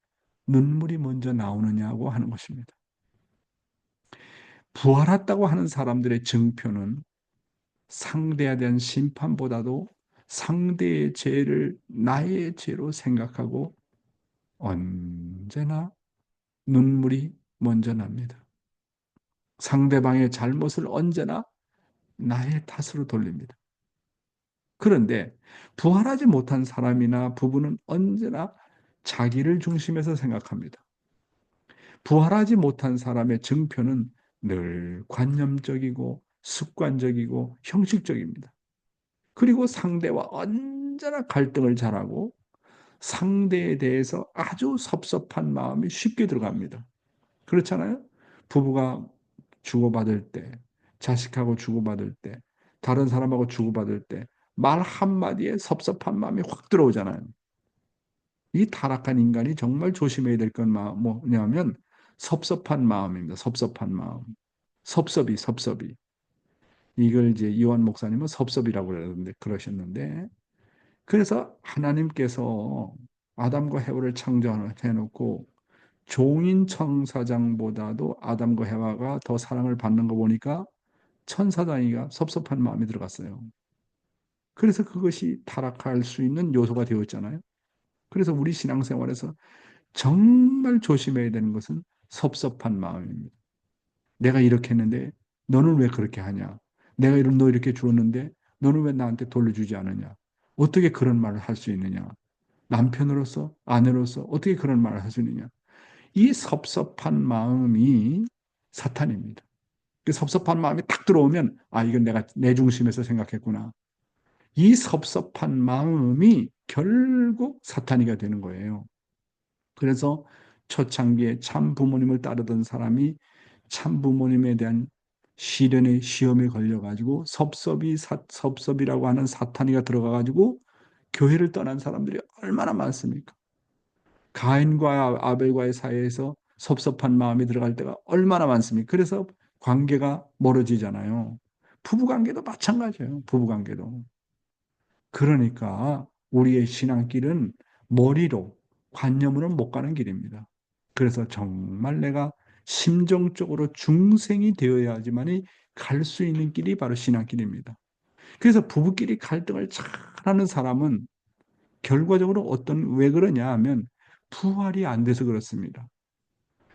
눈물이 먼저 나오느냐고 하는 것입니다. 부활했다고 하는 사람들의 증표는 상대에 대한 심판보다도 상대의 죄를 나의 죄로 생각하고 언제나 눈물이 먼저 납니다. 상대방의 잘못을 언제나 나의 탓으로 돌립니다. 그런데 부활하지 못한 사람이나 부부는 언제나 자기를 중심에서 생각합니다. 부활하지 못한 사람의 증표는 늘 관념적이고 습관적이고 형식적입니다. 그리고 상대와 언제나 갈등을 잘하고 상대에 대해서 아주 섭섭한 마음이 쉽게 들어갑니다. 그렇잖아요? 부부가 주고받을 때, 자식하고 주고받을 때, 다른 사람하고 주고받을 때, 말 한마디에 섭섭한 마음이 확 들어오잖아요. 이 타락한 인간이 정말 조심해야 될 건 뭐냐면 섭섭한 마음입니다. 섭섭한 마음. 섭섭이. 이걸 이제 요한 목사님은 섭섭이라고 그러셨는데, 그래서 하나님께서 아담과 해와를 창조해놓고 종인 천사장보다도 아담과 해와가 더 사랑을 받는 거 보니까 천사장이가 섭섭한 마음이 들어갔어요. 그래서 그것이 타락할 수 있는 요소가 되었잖아요. 그래서 우리 신앙생활에서 정말 조심해야 되는 것은 섭섭한 마음입니다. 내가 이렇게 했는데 너는 왜 그렇게 하냐? 내가 너 이렇게 주었는데 너는 왜 나한테 돌려주지 않느냐? 어떻게 그런 말을 할 수 있느냐? 남편으로서, 아내로서 어떻게 그런 말을 할 수 있느냐? 이 섭섭한 마음이 사탄입니다. 그 섭섭한 마음이 딱 들어오면 이건 내가 내 중심에서 생각했구나. 이 섭섭한 마음이 결국 사탄이가 되는 거예요. 그래서 초창기에 참 부모님을 따르던 사람이 참 부모님에 대한 시험에 걸려가지고 섭섭이라고 하는 사탄이가 들어가가지고 교회를 떠난 사람들이 얼마나 많습니까? 가인과 아벨과의 사이에서 섭섭한 마음이 들어갈 때가 얼마나 많습니까? 그래서 관계가 멀어지잖아요. 부부관계도 마찬가지예요. 부부관계도. 그러니까 우리의 신앙길은 머리로, 관념으로 못 가는 길입니다. 그래서 정말 내가 심정적으로 중생이 되어야지만이 갈 수 있는 길이 바로 신앙길입니다. 그래서 부부끼리 갈등을 잘하는 사람은 결과적으로 왜 그러냐 하면 부활이 안 돼서 그렇습니다.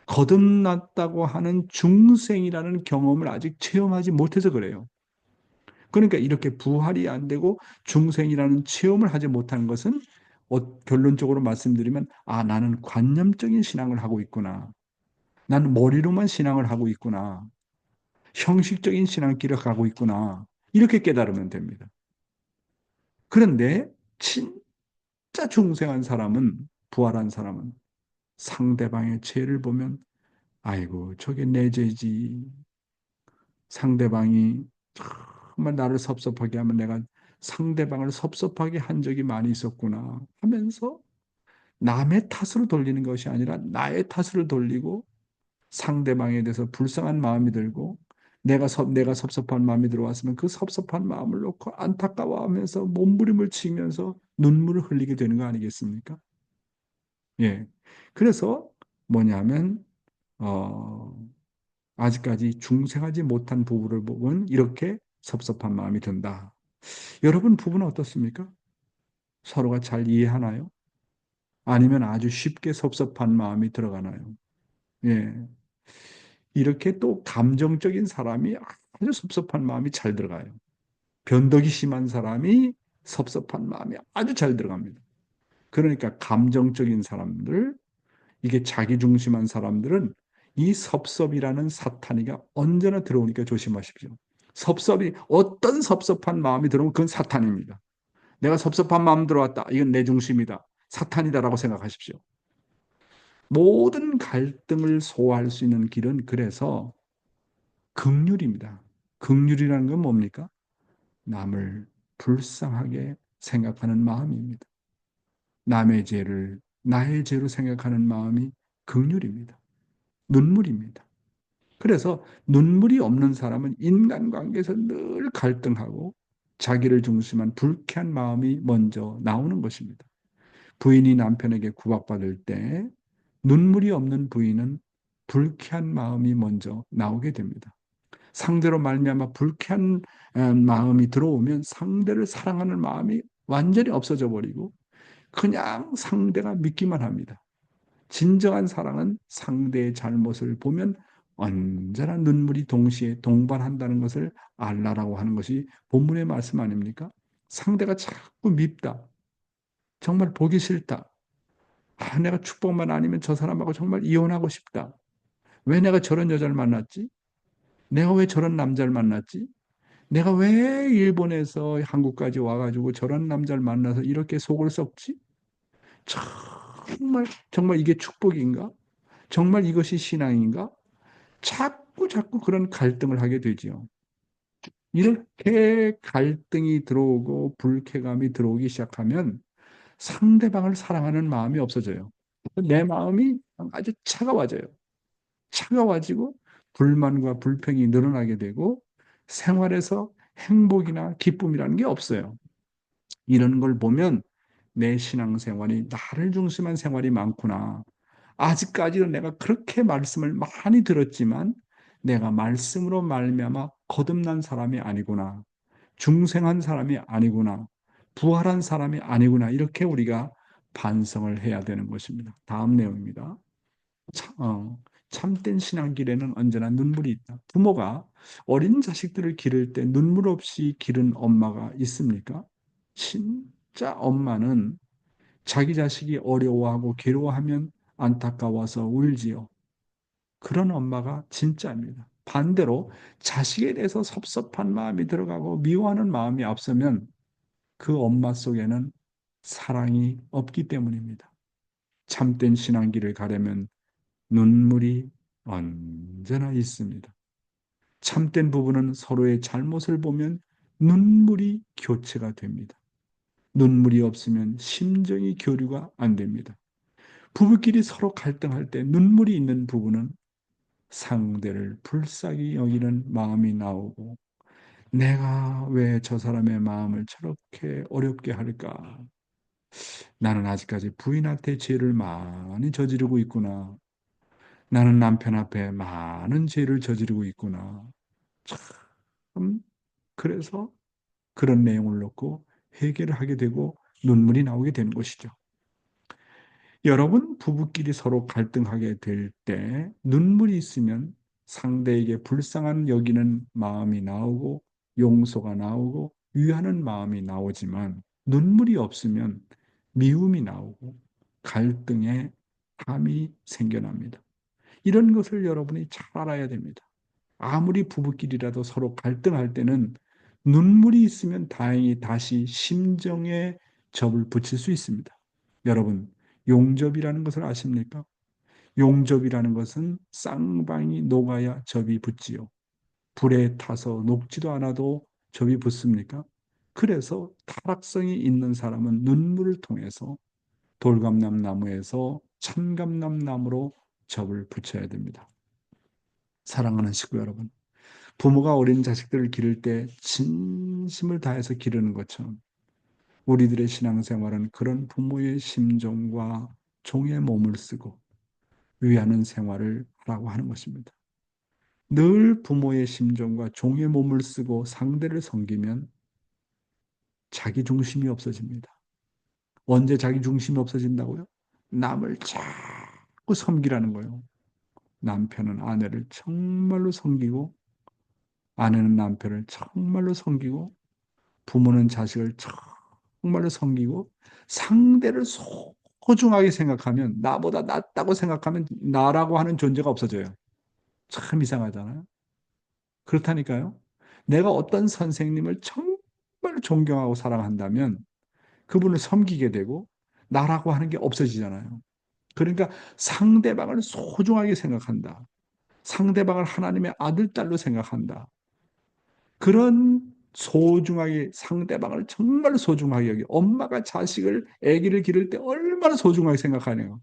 거듭났다고 하는 중생이라는 경험을 아직 체험하지 못해서 그래요. 그러니까 이렇게 부활이 안 되고 중생이라는 체험을 하지 못하는 것은 결론적으로 말씀드리면 나는 관념적인 신앙을 하고 있구나. 나는 머리로만 신앙을 하고 있구나. 형식적인 신앙길을 가고 있구나. 이렇게 깨달으면 됩니다. 그런데 진짜 중생한 사람은, 부활한 사람은 상대방의 죄를 보면 아이고 저게 내 죄지. 상대방이 정말 나를 섭섭하게 하면 내가 상대방을 섭섭하게 한 적이 많이 있었구나 하면서 남의 탓으로 돌리는 것이 아니라 나의 탓으로 돌리고 상대방에 대해서 불쌍한 마음이 들고 내가 섭섭한 마음이 들어왔으면 그 섭섭한 마음을 놓고 안타까워하면서 몸부림을 치면서 눈물을 흘리게 되는 거 아니겠습니까? 예. 그래서 뭐냐면 아직까지 중생하지 못한 부부를 보면 이렇게 섭섭한 마음이 든다. 여러분 부부는 어떻습니까? 서로가 잘 이해하나요? 아니면 아주 쉽게 섭섭한 마음이 들어가나요? 예. 이렇게 또 감정적인 사람이 아주 섭섭한 마음이 잘 들어가요. 변덕이 심한 사람이 섭섭한 마음이 아주 잘 들어갑니다. 그러니까 감정적인 사람들, 이게 자기중심한 사람들은 이 섭섭이라는 사탄이가 언제나 들어오니까 조심하십시오. 어떤 섭섭한 마음이 들어오면 그건 사탄입니다. 내가 섭섭한 마음 들어왔다. 이건 내 중심이다. 사탄이다라고 생각하십시오. 모든 갈등을 소화할 수 있는 길은 그래서 긍휼입니다. 긍휼이라는 건 뭡니까? 남을 불쌍하게 생각하는 마음입니다. 남의 죄를 나의 죄로 생각하는 마음이 긍휼입니다. 눈물입니다. 그래서 눈물이 없는 사람은 인간관계에서 늘 갈등하고 자기를 중심한 불쾌한 마음이 먼저 나오는 것입니다. 부인이 남편에게 구박받을 때 눈물이 없는 부인은 불쾌한 마음이 먼저 나오게 됩니다. 상대로 말미암아 불쾌한 마음이 들어오면 상대를 사랑하는 마음이 완전히 없어져 버리고 그냥 상대가 믿기만 합니다. 진정한 사랑은 상대의 잘못을 보면 언제나 눈물이 동시에 동반한다는 것을 알라라고 하는 것이 본문의 말씀 아닙니까? 상대가 자꾸 밉다. 정말 보기 싫다. 내가 축복만 아니면 저 사람하고 정말 이혼하고 싶다. 왜 내가 저런 여자를 만났지? 내가 왜 저런 남자를 만났지? 내가 왜 일본에서 한국까지 와가지고 저런 남자를 만나서 이렇게 속을 썩지? 정말 이게 축복인가? 정말 이것이 신앙인가? 자꾸 그런 갈등을 하게 되지요. 이렇게 갈등이 들어오고 불쾌감이 들어오기 시작하면 상대방을 사랑하는 마음이 없어져요. 내 마음이 아주 차가워져요. 차가워지고 불만과 불평이 늘어나게 되고 생활에서 행복이나 기쁨이라는 게 없어요. 이런 걸 보면 내 신앙생활이 나를 중심한 생활이 많구나. 아직까지는 내가 그렇게 말씀을 많이 들었지만 내가 말씀으로 말미암아 거듭난 사람이 아니구나. 중생한 사람이 아니구나. 부활한 사람이 아니구나. 이렇게 우리가 반성을 해야 되는 것입니다. 다음 내용입니다. 참된 신앙길에는 언제나 눈물이 있다. 부모가 어린 자식들을 기를 때 눈물 없이 기른 엄마가 있습니까? 진짜 엄마는 자기 자식이 어려워하고 괴로워하면 안타까워서 울지요. 그런 엄마가 진짜입니다. 반대로 자식에 대해서 섭섭한 마음이 들어가고 미워하는 마음이 앞서면 그 엄마 속에는 사랑이 없기 때문입니다. 참된 신앙길을 가려면 눈물이 언제나 있습니다. 참된 부부는 서로의 잘못을 보면 눈물이 교체가 됩니다. 눈물이 없으면 심정이 교류가 안 됩니다. 부부끼리 서로 갈등할 때 눈물이 있는 부부는 상대를 불쌍히 여기는 마음이 나오고 내가 왜 저 사람의 마음을 저렇게 어렵게 할까? 나는 아직까지 부인한테 죄를 많이 저지르고 있구나. 나는 남편 앞에 많은 죄를 저지르고 있구나. 참, 그래서 그런 내용을 놓고 회개를 하게 되고 눈물이 나오게 되는 것이죠. 여러분, 부부끼리 서로 갈등하게 될 때 눈물이 있으면 상대에게 불쌍한 여기는 마음이 나오고 용서가 나오고 위하는 마음이 나오지만 눈물이 없으면 미움이 나오고 갈등의 감이 생겨납니다. 이런 것을 여러분이 잘 알아야 됩니다. 아무리 부부끼리라도 서로 갈등할 때는 눈물이 있으면 다행히 다시 심정에 접을 붙일 수 있습니다. 여러분, 용접이라는 것을 아십니까? 용접이라는 것은 쌍방이 녹아야 접이 붙지요. 불에 타서 녹지도 않아도 접이 붙습니까? 그래서 타락성이 있는 사람은 눈물을 통해서 돌감람 나무에서 참감람 나무로 접을 붙여야 됩니다. 사랑하는 식구 여러분, 부모가 어린 자식들을 기를 때 진심을 다해서 기르는 것처럼 우리들의 신앙생활은 그런 부모의 심정과 종의 몸을 쓰고 위하는 생활을 하라고 하는 것입니다. 늘 부모의 심정과 종의 몸을 쓰고 상대를 섬기면 자기 중심이 없어집니다. 언제 자기 중심이 없어진다고요? 남을 자꾸 섬기라는 거예요. 남편은 아내를 정말로 섬기고 아내는 남편을 정말로 섬기고 부모는 자식을 정말로 섬기고 상대를 소중하게 생각하면 나보다 낫다고 생각하면 나라고 하는 존재가 없어져요. 참 이상하잖아요. 그렇다니까요. 내가 어떤 선생님을 정말 존경하고 사랑한다면 그분을 섬기게 되고 나라고 하는 게 없어지잖아요. 그러니까 상대방을 소중하게 생각한다. 상대방을 하나님의 아들, 딸로 생각한다. 그런 소중하게 상대방을 정말 소중하게 여기 엄마가 자식을 아기를 기를 때 얼마나 소중하게 생각하네요.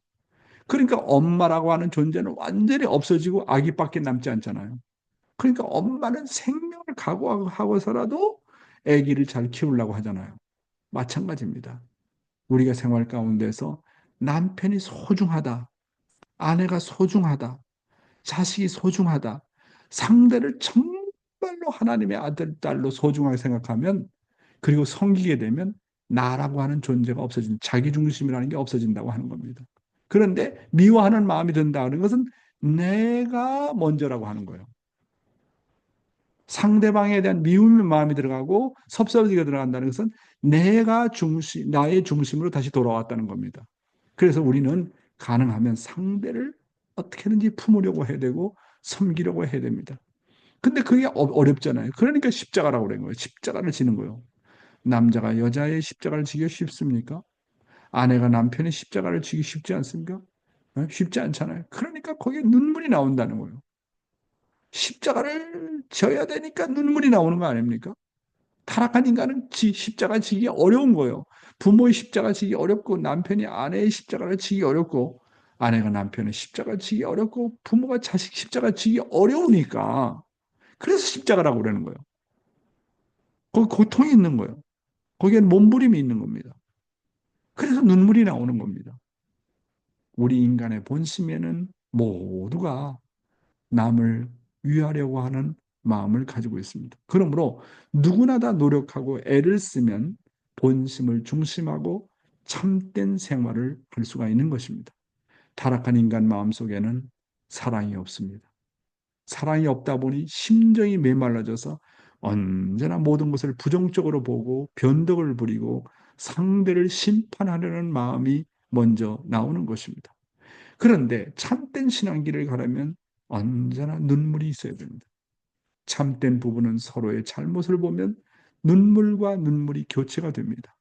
그러니까 엄마라고 하는 존재는 완전히 없어지고 아기밖에 남지 않잖아요. 그러니까 엄마는 생명을 각오하고서라도 아기를 잘 키우려고 하잖아요. 마찬가지입니다. 우리가 생활 가운데서 남편이 소중하다, 아내가 소중하다, 자식이 소중하다, 상대를 정말로 하나님의 아들, 딸로 소중하게 생각하면, 그리고 섬기게 되면 나라고 하는 존재가 없어진, 자기중심이라는 게 없어진다고 하는 겁니다. 그런데 미워하는 마음이 든다는 것은 내가 먼저라고 하는 거예요. 상대방에 대한 미움의 마음이 들어가고 섭섭이가 들어간다는 것은 내가 중심, 나의 중심으로 다시 돌아왔다는 겁니다. 그래서 우리는 가능하면 상대를 어떻게든지 품으려고 해야 되고 섬기려고 해야 됩니다. 근데 그게 어렵잖아요. 그러니까 십자가라고 그런 거예요. 십자가를 지는 거예요. 남자가 여자의 십자가를 지기 쉽습니까? 아내가 남편의 십자가를 지기 쉽지 않습니까? 쉽지 않잖아요. 그러니까 거기에 눈물이 나온다는 거예요. 십자가를 져야 되니까 눈물이 나오는 거 아닙니까? 타락한 인간은 십자가 지기 어려운 거예요. 부모의 십자가 지기 어렵고 남편이 아내의 십자가를 지기 어렵고 아내가 남편의 십자가 지기 어렵고 부모가 자식 십자가 지기 어려우니까 그래서 십자가라고 그러는 거예요. 거기 고통이 있는 거예요. 거기엔 몸부림이 있는 겁니다. 그래서 눈물이 나오는 겁니다. 우리 인간의 본심에는 모두가 남을 위하려고 하는 마음을 가지고 있습니다. 그러므로 누구나 다 노력하고 애를 쓰면 본심을 중심하고 참된 생활을 할 수가 있는 것입니다. 타락한 인간 마음속에는 사랑이 없습니다. 사랑이 없다 보니 심정이 메말라져서 언제나 모든 것을 부정적으로 보고 변덕을 부리고 상대를 심판하려는 마음이 먼저 나오는 것입니다. 그런데 참된 신앙길을 가려면 언제나 눈물이 있어야 됩니다. 참된 부부는 서로의 잘못을 보면 눈물과 눈물이 교체가 됩니다.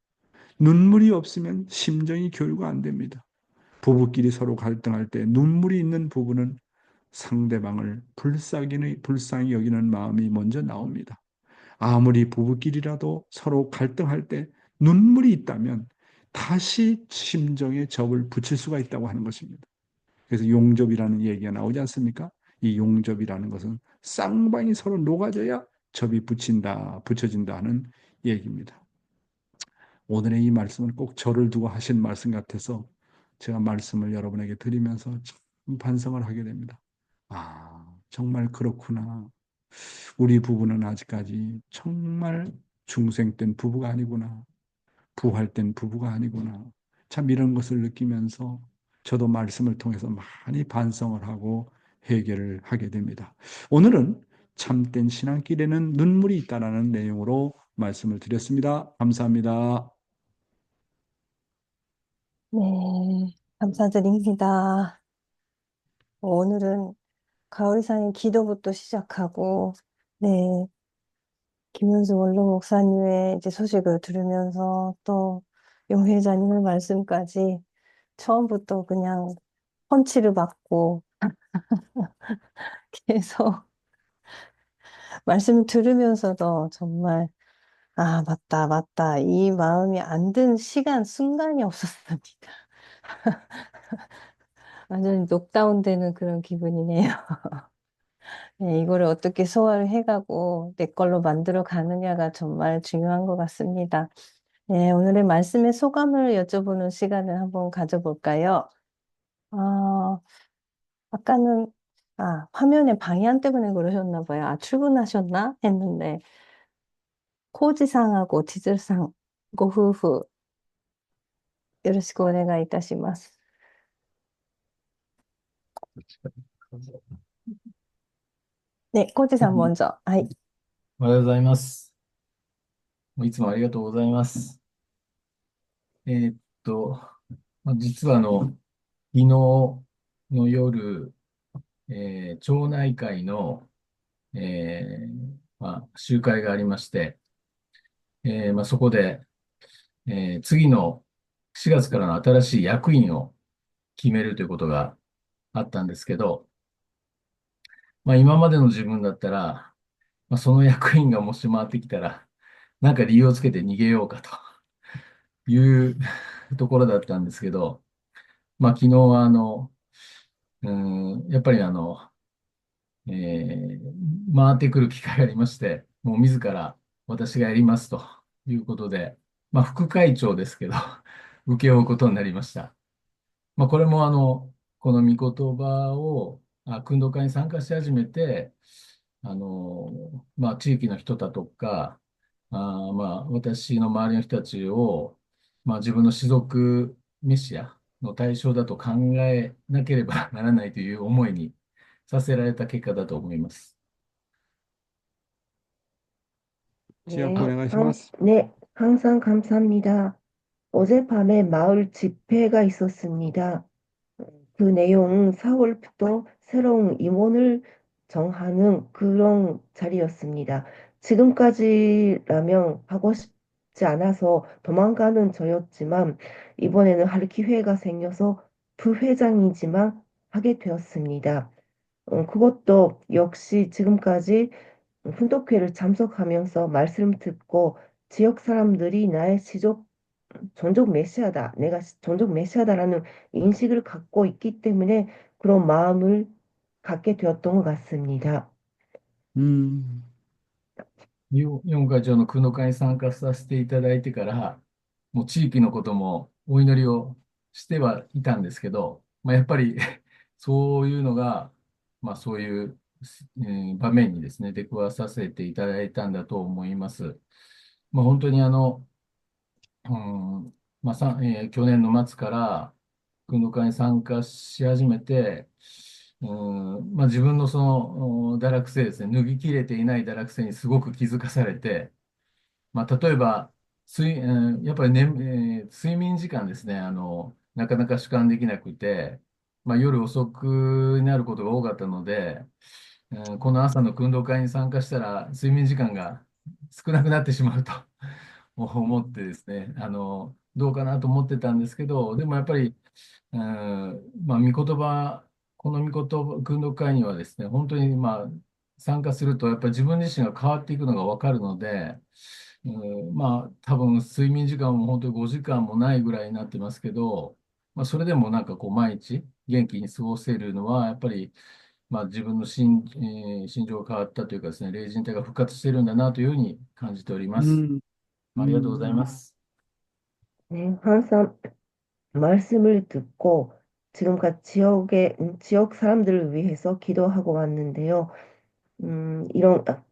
눈물이 없으면 심정이 교류가 안 됩니다. 부부끼리 서로 갈등할 때 눈물이 있는 부부는 상대방을 불쌍히 여기는 마음이 먼저 나옵니다. 아무리 부부끼리라도 서로 갈등할 때 눈물이 있다면 다시 심정에 접을 붙일 수가 있다고 하는 것입니다. 그래서 용접이라는 얘기가 나오지 않습니까? 이 용접이라는 것은 쌍방이 서로 녹아져야 접이 붙여진다 하는 얘기입니다. 오늘의 이 말씀은 꼭 저를 두고 하신 말씀 같아서 제가 말씀을 여러분에게 드리면서 참 반성을 하게 됩니다. 아, 정말 그렇구나. 우리 부부는 아직까지 정말 중생된 부부가 아니구나. 부활된 부부가 아니구나. 참 이런 것을 느끼면서 저도 말씀을 통해서 많이 반성을 하고 해결을 하게 됩니다. 오늘은 참된 신앙길에는 눈물이 있다라는 내용으로 말씀을 드렸습니다. 감사합니다. 네, 감사드립니다. 오늘은 가오리사님 기도부터 시작하고, 네, 김윤수 원로 목사님의 이제 소식을 들으면서 또 용회자님의 말씀까지 처음부터 그냥 펀치를 받고 계속 말씀 들으면서도 정말 아, 맞다, 맞다. 이 마음이 안 든 시간, 순간이 없었습니다. 완전히 녹다운 되는 그런 기분이네요. 네, 이거를 어떻게 소화를 해가고 내 걸로 만들어 가느냐가 정말 중요한 것 같습니다. 네, 오늘의 말씀의 소감을 여쭤보는 시간을 한번 가져볼까요? 어, 아까는, 화면에 방해안 때문에 그러셨나 봐요. 출근하셨나? 했는데, 코지상하고 지즈상ご夫婦よろしくお願いいたします。ね、コジさん먼저。はい。おはようございます。いつもありがとうございます。えーっと、実は昨日の夜、町内会の、集会がありまして、そこで、次の4月からの新しい役員を決めるということがあったんですけど、今までの自分だったら、まあ、その役員がもし回ってきたら、なんか理由をつけて逃げようかというところだったんですけど、まあ、昨日はやっぱり回ってくる機会がありまして、もう自ら私がやりますということで、まあ、副会長ですけど、請け負うことになりました。まあ、これもこの御言葉を、訓導会に参加し始めて、まあ、地域の人だとか、まあ、私の周りの人たちを、まあ、自分の士族メシアの対象だと考えなければならないという思いにさせられた結果だと思います。지역구 네, 오네가시마스. 네, 항상 감사합니다. 어젯밤에 마을 집회가 있었습니다. 그 내용은 4월부터 새로운 임원을 정하는 그런 자리였습니다. 지금까지라면 하고 싶지 않아서 도망가는 저였지만 이번에는 할 기회가 생겨서 부회장이지만 하게 되었습니다. 그것도 역시 지금까지 훈독회를 참석하면서 말씀 듣고 지역 사람들이 나의 종족 메시아다, 내가 종족 메시아다라는 인식을 갖고 있기 때문에 그런 마음을 갖게 되었던 것 같습니다. 음, 四会長の訓導会に参加させていただいてから、もう地域のこともお祈りをしてはいたんですけど、まあ、やっぱりそういうのが、まあ、そういう、場面にですね、出くわさせていただいたんだと思います。まあ、本当にうん、まあ去年の末から訓導会に参加し始めて、まあ、自分のその堕落性ですね、脱ぎ切れていない堕落性にすごく気づかされて、まあ、例えば、やっぱり、ね睡眠時間ですね、なかなか主観できなくて、まあ、夜遅くになることが多かったので、この朝の訓導会に参加したら、睡眠時間が少なくなってしまうと思ってですね、どうかなと思ってたんですけど、でもやっぱり、まあ、この御言葉、訓読会にはですね、本当にまあ、参加すると、やっぱり自分自身が変わっていくのがわかるので、まあ、多分睡眠時間も本当に5時間もないぐらいになってますけど、まあ、それでもなんかこう、毎日元気に過ごせるのは、やっぱり、まあ、自分の心情が変わったというかですね、霊人体が復活しているんだなというふうに感じております。 음, ありがとうございま 음, す。 네, 항상 말씀을 듣고 지금까지 지역 사람들을 위해서 기도하고 왔는데요.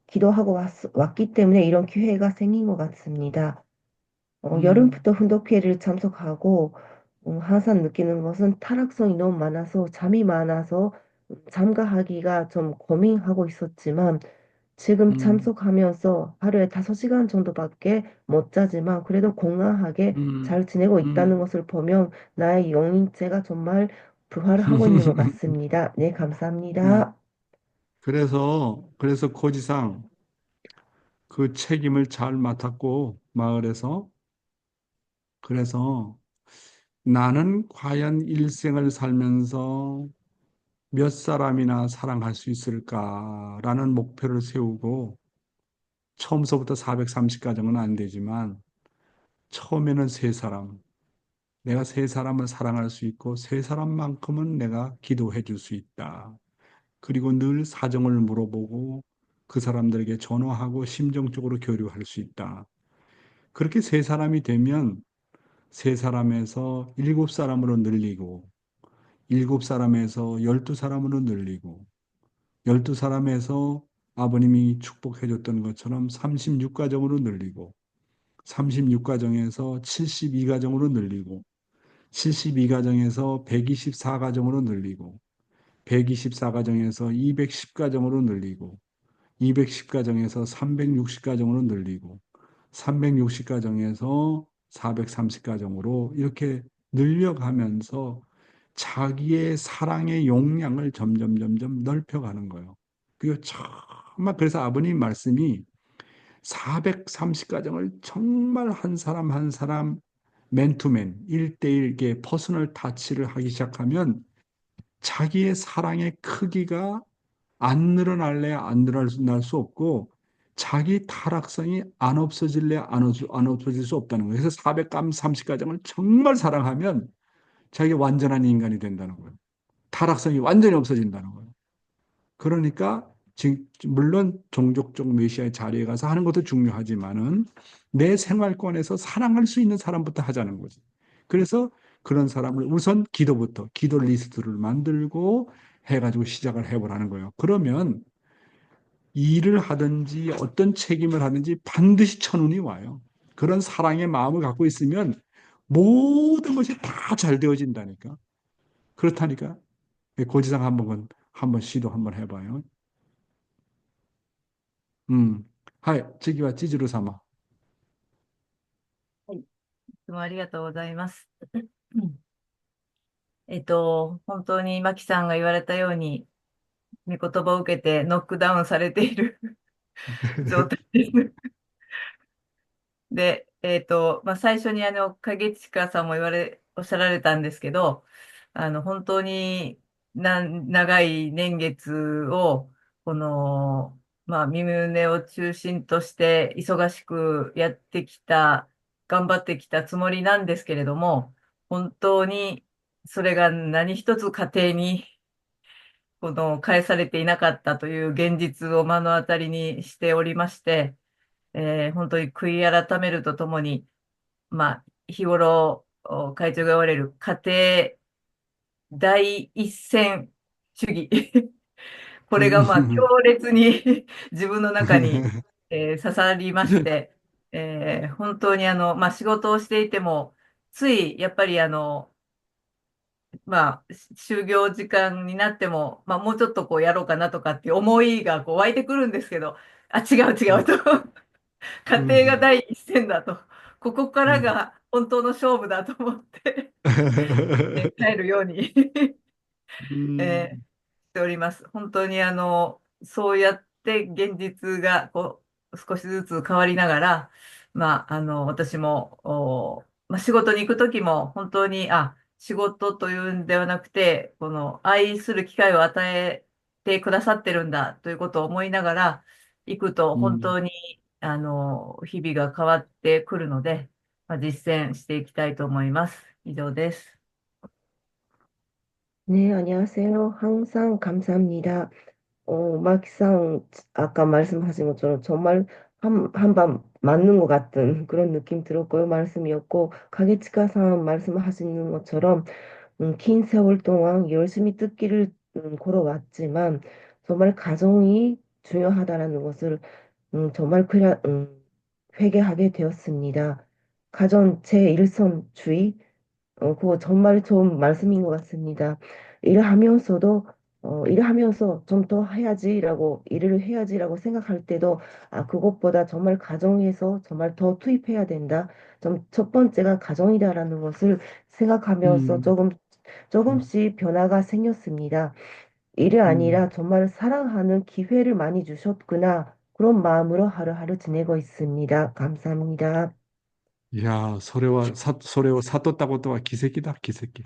기도하고 왔기 때문에 이런 기회가 생긴 것 같습니다. 음, 여름부터 훈독회를 참석하고 항상 느끼는 것은 타락성이 너무 많아서 잠이 많아서 참가하기가 좀 고민하고 있었지만 지금 음, 참석하면서 하루에 5시간 정도밖에 못 자지만 그래도 건강하게 음, 잘 지내고 있다는 음. 것을 보면 나의 영인체가 정말 부활을 하고 있는 것 같습니다. 네, 네. 감사합니다. 그래서 고지상 그 책임을 잘 맡았고, 마을에서. 그래서 나는 과연 일생을 살면서 몇 사람이나 사랑할 수 있을까라는 목표를 세우고, 처음서부터 430가정은 안 되지만, 처음에는 세 사람, 내가 세 사람을 사랑할 수 있고, 세 사람만큼은 내가 기도해 줄 수 있다. 그리고 늘 사정을 물어보고, 그 사람들에게 전화하고 심정적으로 교류할 수 있다. 그렇게 세 사람이 되면 세 사람에서 일곱 사람으로 늘리고, 일곱 사람에서 12사람으로 늘리고, 12사람에서 아버님이 축복해 줬던 것처럼 36가정으로 늘리고, 36가정에서 72가정으로 늘리고, 72가정에서 124가정으로 늘리고, 124가정에서 210가정으로 늘리고, 210가정에서 360가정으로 늘리고, 360가정에서 430가정으로 이렇게 늘려가면서 자기의 사랑의 용량을 점점 넓혀가는 거예요. 그리고 정말 그래서 아버님 말씀이 430가정을 정말 한 사람 한 사람 맨투맨 1대1 이렇게 퍼스널 타치를 하기 시작하면 자기의 사랑의 크기가 안 늘어날래 안 늘어날 수 없고 자기 타락성이 안 없어질래 안 없어질 수 없다는 거예요. 그래서 430가정을 정말 사랑하면 자기가 완전한 인간이 된다는 거예요. 타락성이 완전히 없어진다는 거예요. 그러니까 물론 종족적 메시아의 자리에 가서 하는 것도 중요하지만은 내 생활권에서 사랑할 수 있는 사람부터 하자는 거지. 그래서 그런 사람을 우선 기도부터 기도 리스트를 만들고 해가지고 시작을 해보라는 거예요. 그러면 일을 하든지 어떤 책임을 하든지 반드시 천운이 와요. 그런 사랑의 마음을 갖고 있으면 모든 것이 다 잘 되어진다니까. 그렇다니까. 고지상 한번 시도 한번 해봐요. はい。次は千鶴様。はい。いつもありがとうございます。本当にマキさんが言われたように、御言葉を受けてノックダウンされている状態です。で、最初に影近さんもおっしゃられたんですけど、本当に長い年月を、この、身旨を中心として忙しくやってきた、頑張ってきたつもりなんですけれども、本当にそれが何一つ家庭に返されていなかったという現実を目の当たりにしておりまして、本当に悔い改めるとともに、日頃、会長が言われる家庭第一線主義。これが強烈に自分の中に、刺さりまして、本当に仕事をしていても、ついやっぱり就業時間になっても、もうちょっとやろうかなとかっていう思いが湧いてくるんですけど、違う違うと。家庭が第一線だと。ここからが本当の勝負だと思って帰るようにしております。本当にそうやって現実が少しずつ変わりながら、私も、仕事に行くときも本当に、仕事というんではなくて、この愛する機会を与えてくださってるんだということを思いながら行くと本当に、日々が変わってくるので、実践していきたいと思います。以上です。 네, 안녕하세요. 항상 감사합니다. 막상 아까 말씀하신 것처럼 정말 한번 맞는 것 같은 그런 느낌 들었고요. 말씀이었고, 가게치카상 말씀하시는 것처럼 긴 세월 동안 열심히 뜻길을 걸어왔지만 정말 가정이 중요하다라는 것을 정말 회개하게 되었습니다. 가정 제1선주의, 그거 정말 좋은 말씀인 것 같습니다. 일을 하면서도 일을 하면서 좀 더 해야지라고 일을 해야지라고 생각할 때도 그것보다 정말 가정에서 정말 더 투입해야 된다. 좀 첫 번째가 가정이다라는 것을 생각하면서 조금씩 변화가 생겼습니다. 일이 아니라 정말 사랑하는 기회를 많이 주셨구나. 그런 마음으로 하루하루 지내고 있습니다. 감사합니다. いやー、それを悟ったことは奇跡だ、奇跡。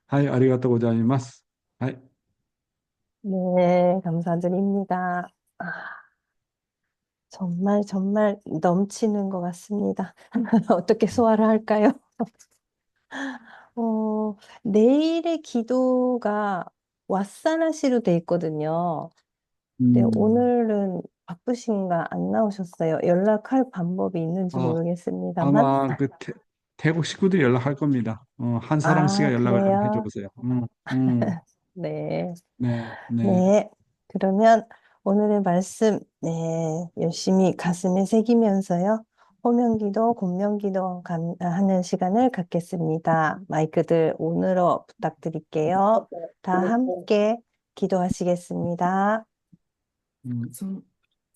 はい、ありがとうございます。はい。 네, 감사드립니다. 정말 정말 넘치는 것 같습니다. 어떻게 소화를 할까요? 내일의 기도가 왓사나시로 돼 있거든요. 근데 오늘은 바쁘신가 안 나오셨어요. 연락할 방법이 있는지 모르겠습니다만. 아마 태국 식구들이 연락할 겁니다. 한사랑 씨가 연락을 좀 그래요? 해줘보세요. 네. 네, 네. 네. 그러면 오늘의 말씀, 네, 열심히 가슴에 새기면서요. 호명기도, 공명기도 하는 시간을 갖겠습니다. 마이크들 오늘로 부탁드릴게요. 다 함께 기도하시겠습니다.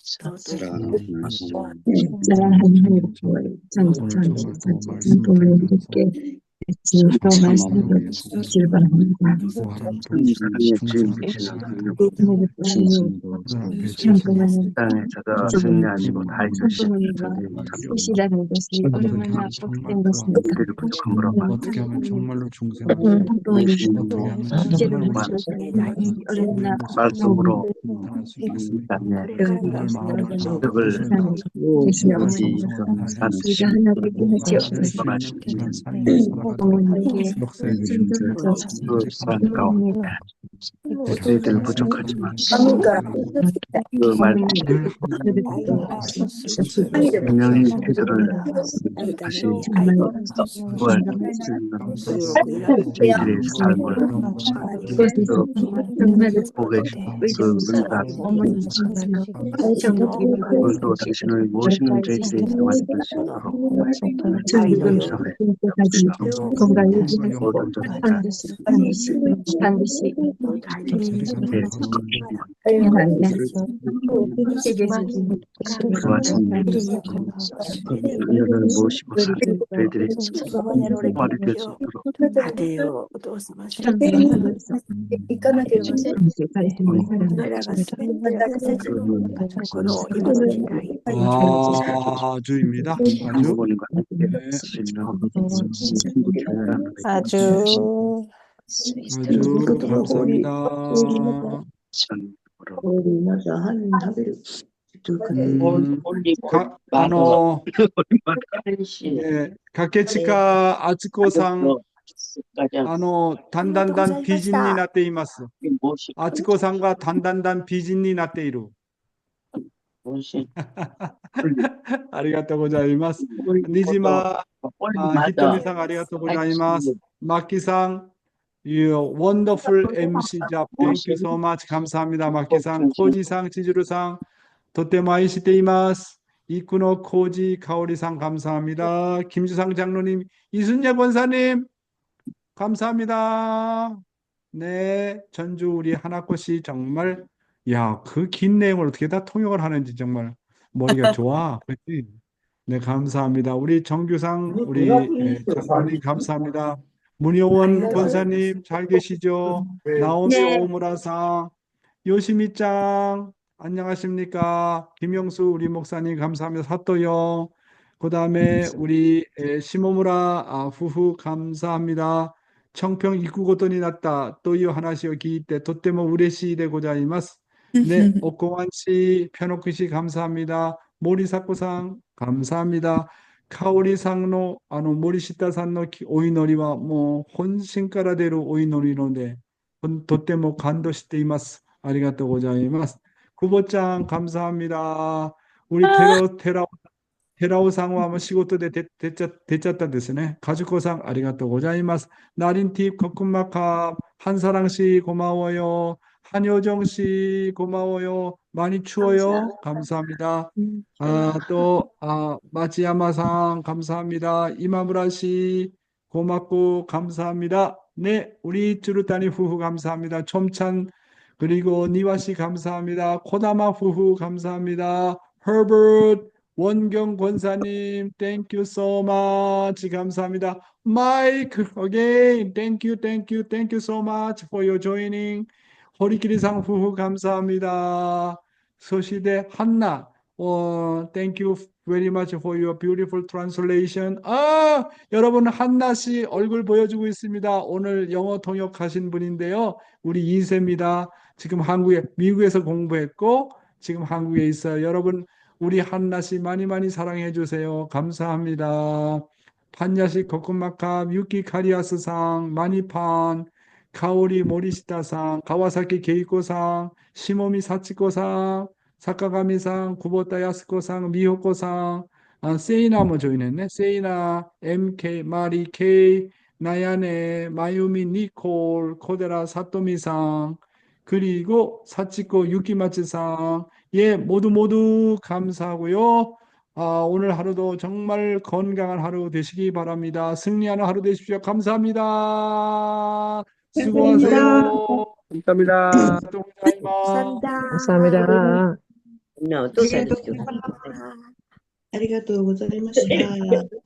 사랑하는 하나님, 오늘 정말 또 말씀을 들으면서 또 말씀을 성령의 주시길 바랍니다. 부활한 하나님의 불신 주인 풍성한 되시는 불신 하나님 하나님의 하나님 진심으로 참고하는 땅에 저가 승리 아니고 다 잊으신 저들이 참 시시라는 것이 얼마나 복된 것입니까? 우리를 부족한 거로 봐 어떻게 하면 정말로 중생을 어떻게 하면 정말 우리 얼마나 말씀으로 나타날 수 이 있겠습니까? 땅에 정말 마음을 다 기적을 부셔야 여기 풍성한 사는 우리가 하나 되게 살아낼 하시옵소서. 수 있는 귀한 삶을 살아가도록 어머니께 역사해 주시는 줄 그 사람 가운데 저희들 부족하지만 그 말씀 늘 하나님과 분명히 그들을 다시 정말 부활시키는 감사합니다. 저희들의 삶을 그것에서 정말 보고 계신 그 은사 어머니 정말 정말 오늘도 당신을 무엇이든 저희들의 생활에 될 수 있도록 전국은 역사해 그때까지 주시고 건강 유지하시고 모든 저희가 반드시 예, 행하며 세계 주신 그와신 그녀를 모시고서 저희들이 부활이 될 수 있도록 말씀을 사랑합니다. 아주입니다. 아주. 부모님과 함께 네. 할 수 있는 친구 교회라는 아주 아주 감사합니다.駆け近あつこさん、だんだん美人になっています。あつこさんがだんだん美人になっている。ありがとうございます。にじまひとみさんありがとうございます。マキさん、Your wonderful MC job. Thank you so much. 감사합니다. 마키さん、コージさん、チジルさん、とても愛しています。이쿠노 코지 카오리상 감사합니다. 김주상 장로님, 이순재 권사님 감사합니다. 네, 전주 우리 하나꽃이 정말 야, 그 긴 내용을 어떻게 다 통역을 하는지 정말 머리가 좋아. 그렇지? 네, 감사합니다. 우리 정규상 우리 장로님 감사합니다. 문효원 권사님 잘 계시죠? 나오미 오무라상, 요시미짱 안녕하십니까? 김영수 우리 목사님 감사합니다. 사또요. 그 다음에 우리 시모무라夫婦 감사합니다. 청평 입구고돈이 났다. 또이요 하나시오 기이때 또때모 우레시 데 고자이마스. 네, 오공환 씨, 편옥희 씨 감사합니다. 모리사코상 감사합니다. 카오리 상노 모리시타 산노 오이노리와 뭐 혼신가라데로 오이노리노데 또때모 간도시테 이마스. 아리가또 고자이마스. 구보짱 감사합니다. 우리 테라오さんは もう仕事で出ちゃったですね。가죽고상 아리가또 고자이마스. 나린팁 거쿤마카 한사랑 씨 고마워요. 한효정 씨 고마워요. 많이 추워요. 감사합니다. 마지야마상 감사합니다. 이마무라 씨 고맙고 감사합니다. 네, 우리 쭈루타니夫婦 감사합니다. 촘찬 그리고 니와씨 감사합니다. 코다마夫婦 감사합니다. Herbert 원경 권사님 thank you so much 감사합니다. Mike again thank you so much for your joining. 호리키리상夫婦 감사합니다. 소시대 한나 thank you very much for your beautiful translation. 여러분 한나씨 얼굴 보여주고 있습니다. 오늘 영어 통역하신 분인데요. 우리 2세입니다. 지금 미국에서 공부했고 지금 한국에 있어요. 여러분 우리 한나씨 많이 사랑해 주세요. 감사합니다. 판야시 코코마카 유키 카리아스상 마니판 카오리 모리시타상 가와사키 게이코상 시모미 사치코상 사카가미상 구보타 야스코상 미호코상 세이나 뭐 조인했네. 세이나 MK 마리 K 나야네 마유미 니콜 코데라 사토미상 그리고 사치코 유키마츠상 모두 감사하고요. 오늘 하루도 정말 건강한 하루 되시기 바랍니다. 승리하는 하루 되십시오. 감사합니다. 수고하세요. 감사합니다. 감사합니다. ありがとうございました。